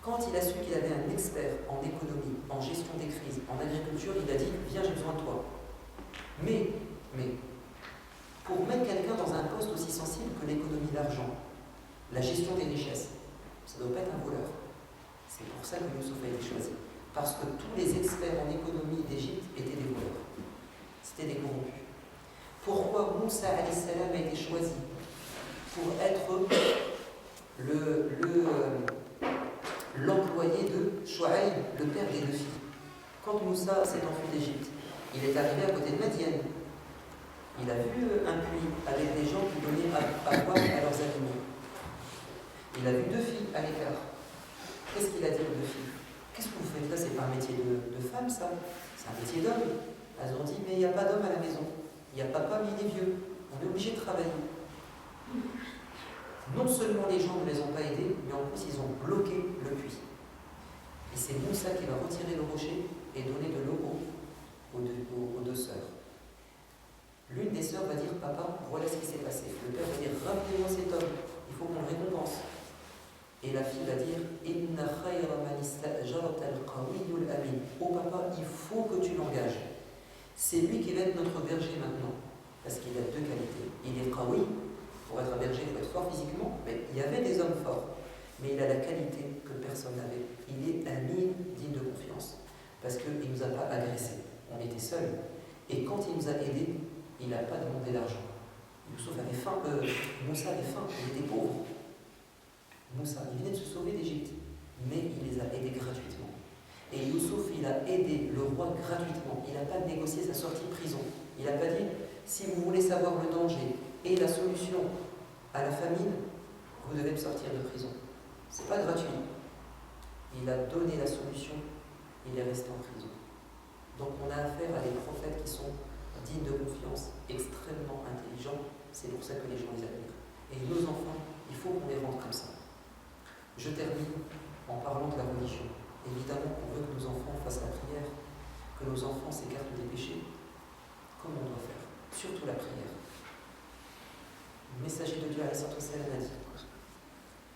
Quand il a su qu'il avait un expert en économie, en gestion des crises, en agriculture, il a dit « Viens, j'ai besoin de toi ». Mais, pour mettre quelqu'un dans un poste aussi sensible que l'économie de l'argent, la gestion des richesses, ça ne doit pas être un voleur. C'est pour ça que Youssouf a été choisi. Parce que tous les experts en économie d'Égypte étaient des voleurs. C'était des corrompus. Pourquoi Moussa alayhi salam a été choisi? Pour être l'employé de Chouaïb, le père des 2 filles. Quand Moussa s'est enfui d'Égypte, il est arrivé à côté de Madiane. Il a vu un puits avec des gens qui donnaient à boire à leurs animaux. Il a vu 2 filles à l'écart. Qu'est-ce qu'il a dit aux 2 filles? Qu'est-ce que vous faites là? C'est pas un métier de femme, ça. C'est un métier d'homme. Elles ont dit, mais il n'y a pas d'homme à la maison. Il y a papa, mais il est vieux. On est obligé de travailler. Non seulement les gens ne les ont pas aidés, mais en plus ils ont bloqué le puits. Et c'est Moussa qui va retirer le rocher et donner de l'eau aux 2 sœurs. L'une des sœurs va dire, papa, voilà ce qui s'est passé. Le père va dire, rappelez-moi cet homme, il faut qu'on le récompense. Et la fille va dire, Inna khayra man ista'jarta al-qawiyyu al-amin. Oh papa, il faut que tu l'engages. C'est lui qui va être notre berger maintenant. Parce qu'il a 2 qualités. Il est qawi, pour être un berger, il faut être fort physiquement, mais il y avait des hommes forts. Mais il a la qualité que personne n'avait. Il est amin, digne de confiance. Parce qu'il ne nous a pas agressés. On était seuls. Et quand il nous a aidés, il n'a pas demandé d'argent. Youssouf avait faim, Moussa avait faim, il était pauvre. Moussa, il venait de se sauver d'Égypte, mais il les a aidés gratuitement. Et Youssouf, il a aidé le roi gratuitement. Il n'a pas négocié sa sortie de prison. Il n'a pas dit, si vous voulez savoir le danger et la solution à la famine, vous devez me sortir de prison. Ce n'est pas gratuit. Il a donné la solution, il est resté en prison. Donc on a affaire à des prophètes qui sont dignes de confiance, extrêmement intelligents. C'est pour ça que les gens les admirent. Et nos enfants, il faut qu'on les rende comme ça. Je termine en parlant de la religion. Évidemment qu'on veut que nos enfants fassent la prière, que nos enfants s'écartent des péchés. Comment on doit faire? Surtout la prière. Le messager de Dieu a dit,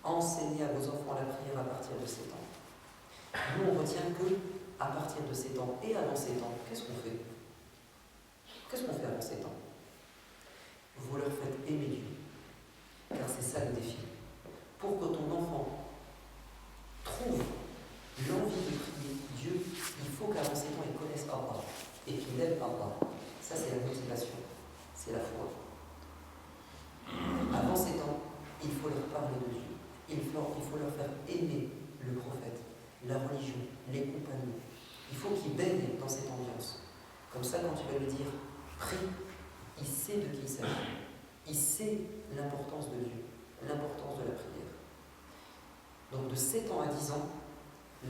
enseignez à vos enfants la prière à partir de 7 ans. Nous on retient que à partir de 7 ans et avant 7 ans, qu'est-ce qu'on fait? Qu'est-ce qu'on fait avant 7 ans? Vous leur faites aimer Dieu, car c'est ça le défi. Pour que ton enfant trouve l'envie de prier Dieu, il faut qu'avant 7 ans, il connaisse Allah et qu'il aime Allah. Ça, c'est la motivation, c'est la foi. Avant 7 ans, il faut leur parler de Dieu. Il faut leur faire aimer le prophète, la religion, les compagnons. Il faut qu'ils baignent dans cette ambiance. Comme ça, quand tu vas lui dire prie, il sait de qui il s'agit. Il sait l'importance de Dieu, l'importance de la prière. Donc de 7 ans à 10 ans,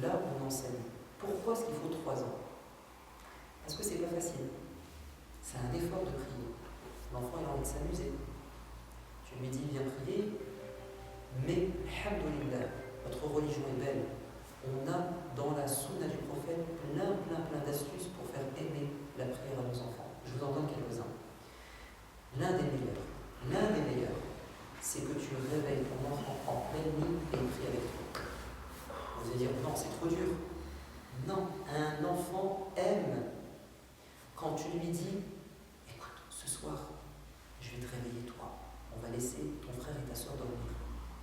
là on enseigne. Pourquoi est-ce qu'il faut 3 ans? Parce que c'est pas facile. C'est un effort de prier. L'enfant il a envie de s'amuser. Tu lui dis viens prier, mais alhamdoulilah, notre religion est belle. On a dans la sunna du prophète plein d'astuces pour faire aimer la prière à nos enfants. Je vous en donne quelques-uns. L'un des meilleurs, c'est que tu réveilles ton enfant en pleine nuit et il prie avec toi. Vous allez dire non, c'est trop dur. Non, un enfant aime quand tu lui dis écoute, ce soir, je vais te réveiller toi. On va laisser ton frère et ta soeur dormir.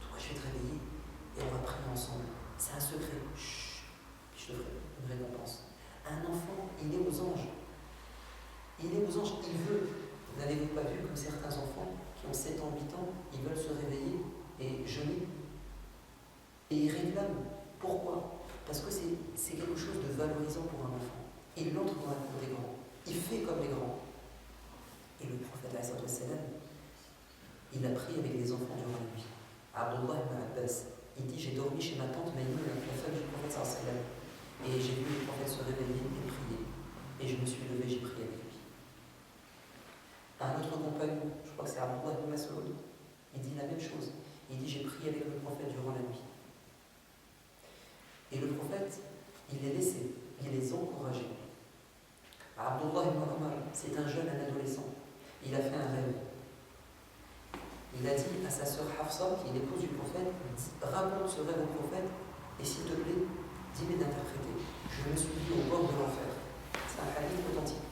Toi, je vais te réveiller et on va prier ensemble. C'est un secret. Chut, puis je te ferai une récompense. Un enfant, il est aux anges. Il est aux anges, il veut. N'avez-vous pas vu comme certains enfants qui ont 7 ans, 8 ans, ils veulent se réveiller et jeûner? Et ils réclament. Pourquoi? Parce que c'est quelque chose de valorisant pour un enfant. Il entre dans la cour des grands. Il fait comme les grands. Et le prophète, il a prié avec les enfants durant la nuit. Abdullah ibn Abbas, il dit j'ai dormi chez ma tante Maïmouna, la femme du prophète, et j'ai vu le prophète se réveiller et prier. Et je me suis levé, j'ai prié avec lui. Un autre compagnon, je crois que c'est Abdullah ibn Mas'ud, il dit la même chose. Il dit j'ai prié avec le prophète durant la nuit. Et le prophète, il les laissait, il les encourageait. Abdullah ibn Omar, c'est un jeune, un adolescent. Il a fait un rêve. Il a dit à sa sœur Hafsa, qui est l'épouse du prophète, raconte ce rêve au prophète et s'il te plaît, dis-moi d'interpréter. Je me suis dit au bord de l'enfer. C'est un hadith authentique.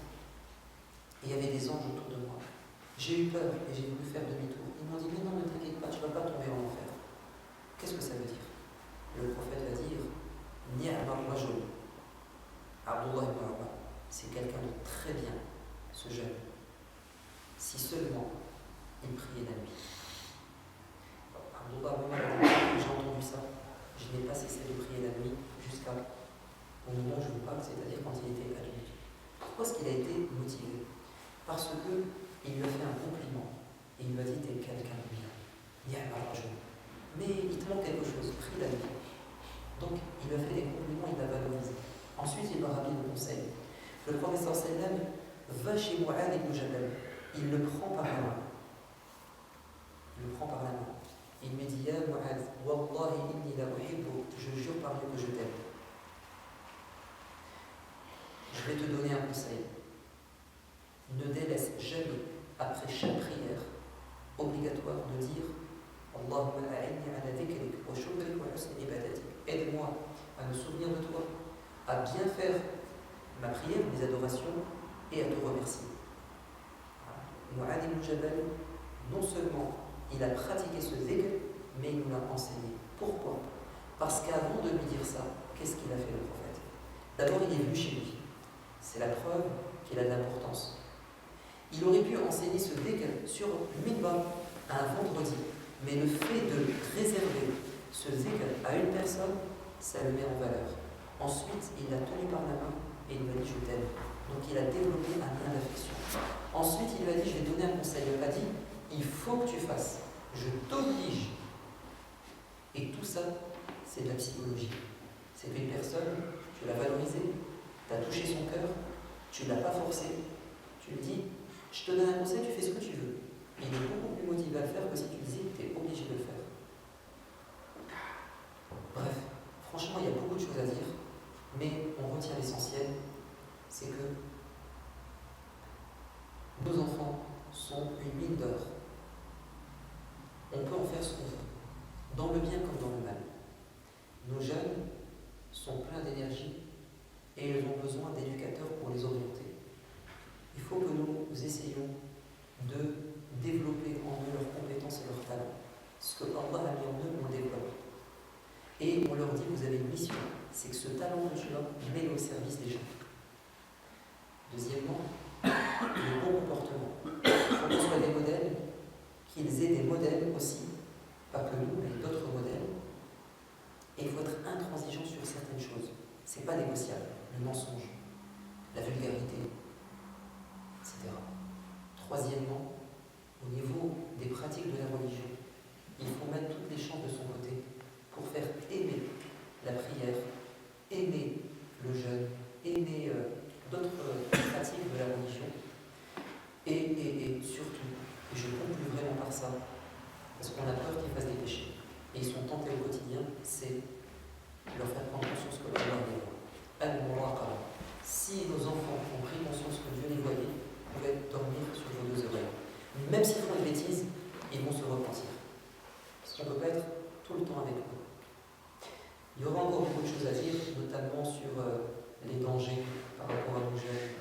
Et il y avait des anges autour de moi. J'ai eu peur et j'ai voulu faire demi-tour. Ils m'ont dit mais non, ne t'inquiète pas, tu ne vas pas tomber en enfer. Qu'est-ce que ça veut dire? Le prophète va dire Ni'mar rajul. Abdullah ibn Umar, c'est quelqu'un de très bien, ce jeune. Si seulement il priait la nuit. Abdullah ibn Umar a dit j'ai entendu ça, je n'ai pas cessé de prier la nuit jusqu'au moment où je vous parle, c'est-à-dire quand il était adulte. Pourquoi est-ce qu'il a été motivé? Parce qu'il lui a fait un compliment et il lui a dit t'es quelqu'un de bien. Mais il te manque quelque chose, prie la nuit. Donc il lui a fait des compliments, il l'a valorisé. Ensuite il m'a rappelé le conseil. Le professeur sallam va chez Mu'adh ibn Jabal, il le prend par la main. Il me dit Ya Mu'adh, Wallahi inni la uhibbu, je jure par Dieu que je t'aime. Je vais te donner un conseil. Ne délaisse jamais, après chaque prière obligatoire, de dire Allahumma a'inni ala dhikrik wa shukrik wa husni ibadatik. Aide-moi à me souvenir de toi, à bien faire ma prière, mes adorations et à te remercier. Mu'adh ibn Jabal, non seulement il a pratiqué ce dhikr, mais il nous l'a enseigné. Pourquoi? Parce qu'avant de lui dire ça, qu'est-ce qu'il a fait le prophète? D'abord, il est venu chez lui. C'est la preuve qu'il a de l'importance. Il aurait pu enseigner ce dhikr sur le minbar un vendredi, mais le fait de réserver ce dhikr à une personne, ça le met en valeur. Ensuite, il l'a tenu par la main et il lui a dit je t'aime. Donc il a développé un lien d'affection. Ensuite, il lui a dit je vais donner un conseil. Il lui a dit il faut que tu fasses. Je t'oblige. Et tout ça, c'est de la psychologie. C'est qu'une personne, tu l'as valorisée, tu as touché son cœur, tu ne l'as pas forcé, tu lui dis je te donne un conseil, tu fais ce que tu veux. Et il est beaucoup plus motivé à le faire que si tu disais que tu es obligé de le faire. Bref, franchement, il y a beaucoup de choses à dire, mais on retient l'essentiel, c'est que nos enfants sont une mine d'or. On peut en faire ce qu'on veut, dans le bien comme dans le mal. Nos jeunes sont pleins d'énergie et ils ont besoin d'éducateurs pour les orienter. Il faut que nous essayions de développer en eux leurs compétences et leurs talents. Ce que Allah a mis en eux, on le développe. Et on leur dit, vous avez une mission, c'est que ce talent que tu as, mets-le au service des gens. Deuxièmement, le bon comportement. Il faut qu'on soit des modèles, qu'ils aient des modèles aussi, pas que nous, mais d'autres modèles. Et il faut être intransigeant sur certaines choses. Ce n'est pas négociable. Le mensonge, la vulgarité, etc. Troisièmement, au niveau des pratiques de la religion, il faut mettre toutes les chances de son côté pour faire aimer la prière, aimer le jeûne, aimer d'autres pratiques de la religion. Et surtout, et je conclue vraiment par ça, parce qu'on a peur qu'ils fassent des péchés, et ils sont tentés au quotidien, c'est leur faire prendre conscience que Allah les voit. Al-Muraqaba. Si vos enfants ont pris conscience que Dieu les voyait, vous pouvez dormir sur vos deux oreilles. Même s'ils font des bêtises, ils vont se repentir. Parce qu'on ne peut pas être tout le temps avec eux. Il y aura encore beaucoup de choses à dire, notamment sur les dangers par rapport à nos jeunes,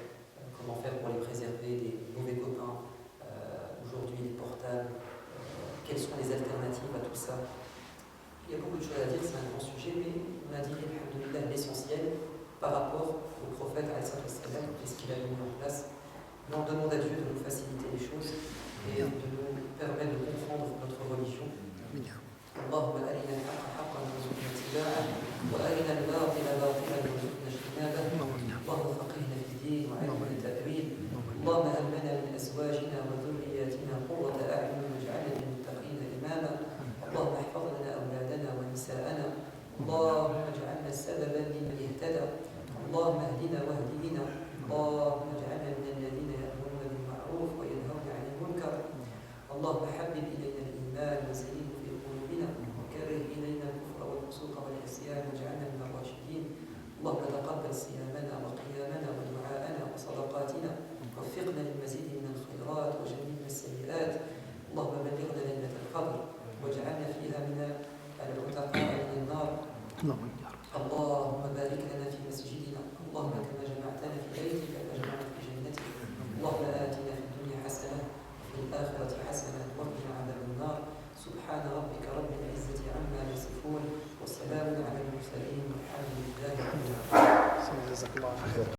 comment faire pour les préserver des mauvais copains, aujourd'hui les portables, quelles sont les alternatives à tout ça. Il y a beaucoup de choses à dire, c'est un grand sujet, mais on a dit l'essentiel par rapport au prophète, qu'est-ce qu'il a mis en place. Mais on demande à Dieu de nous faciliter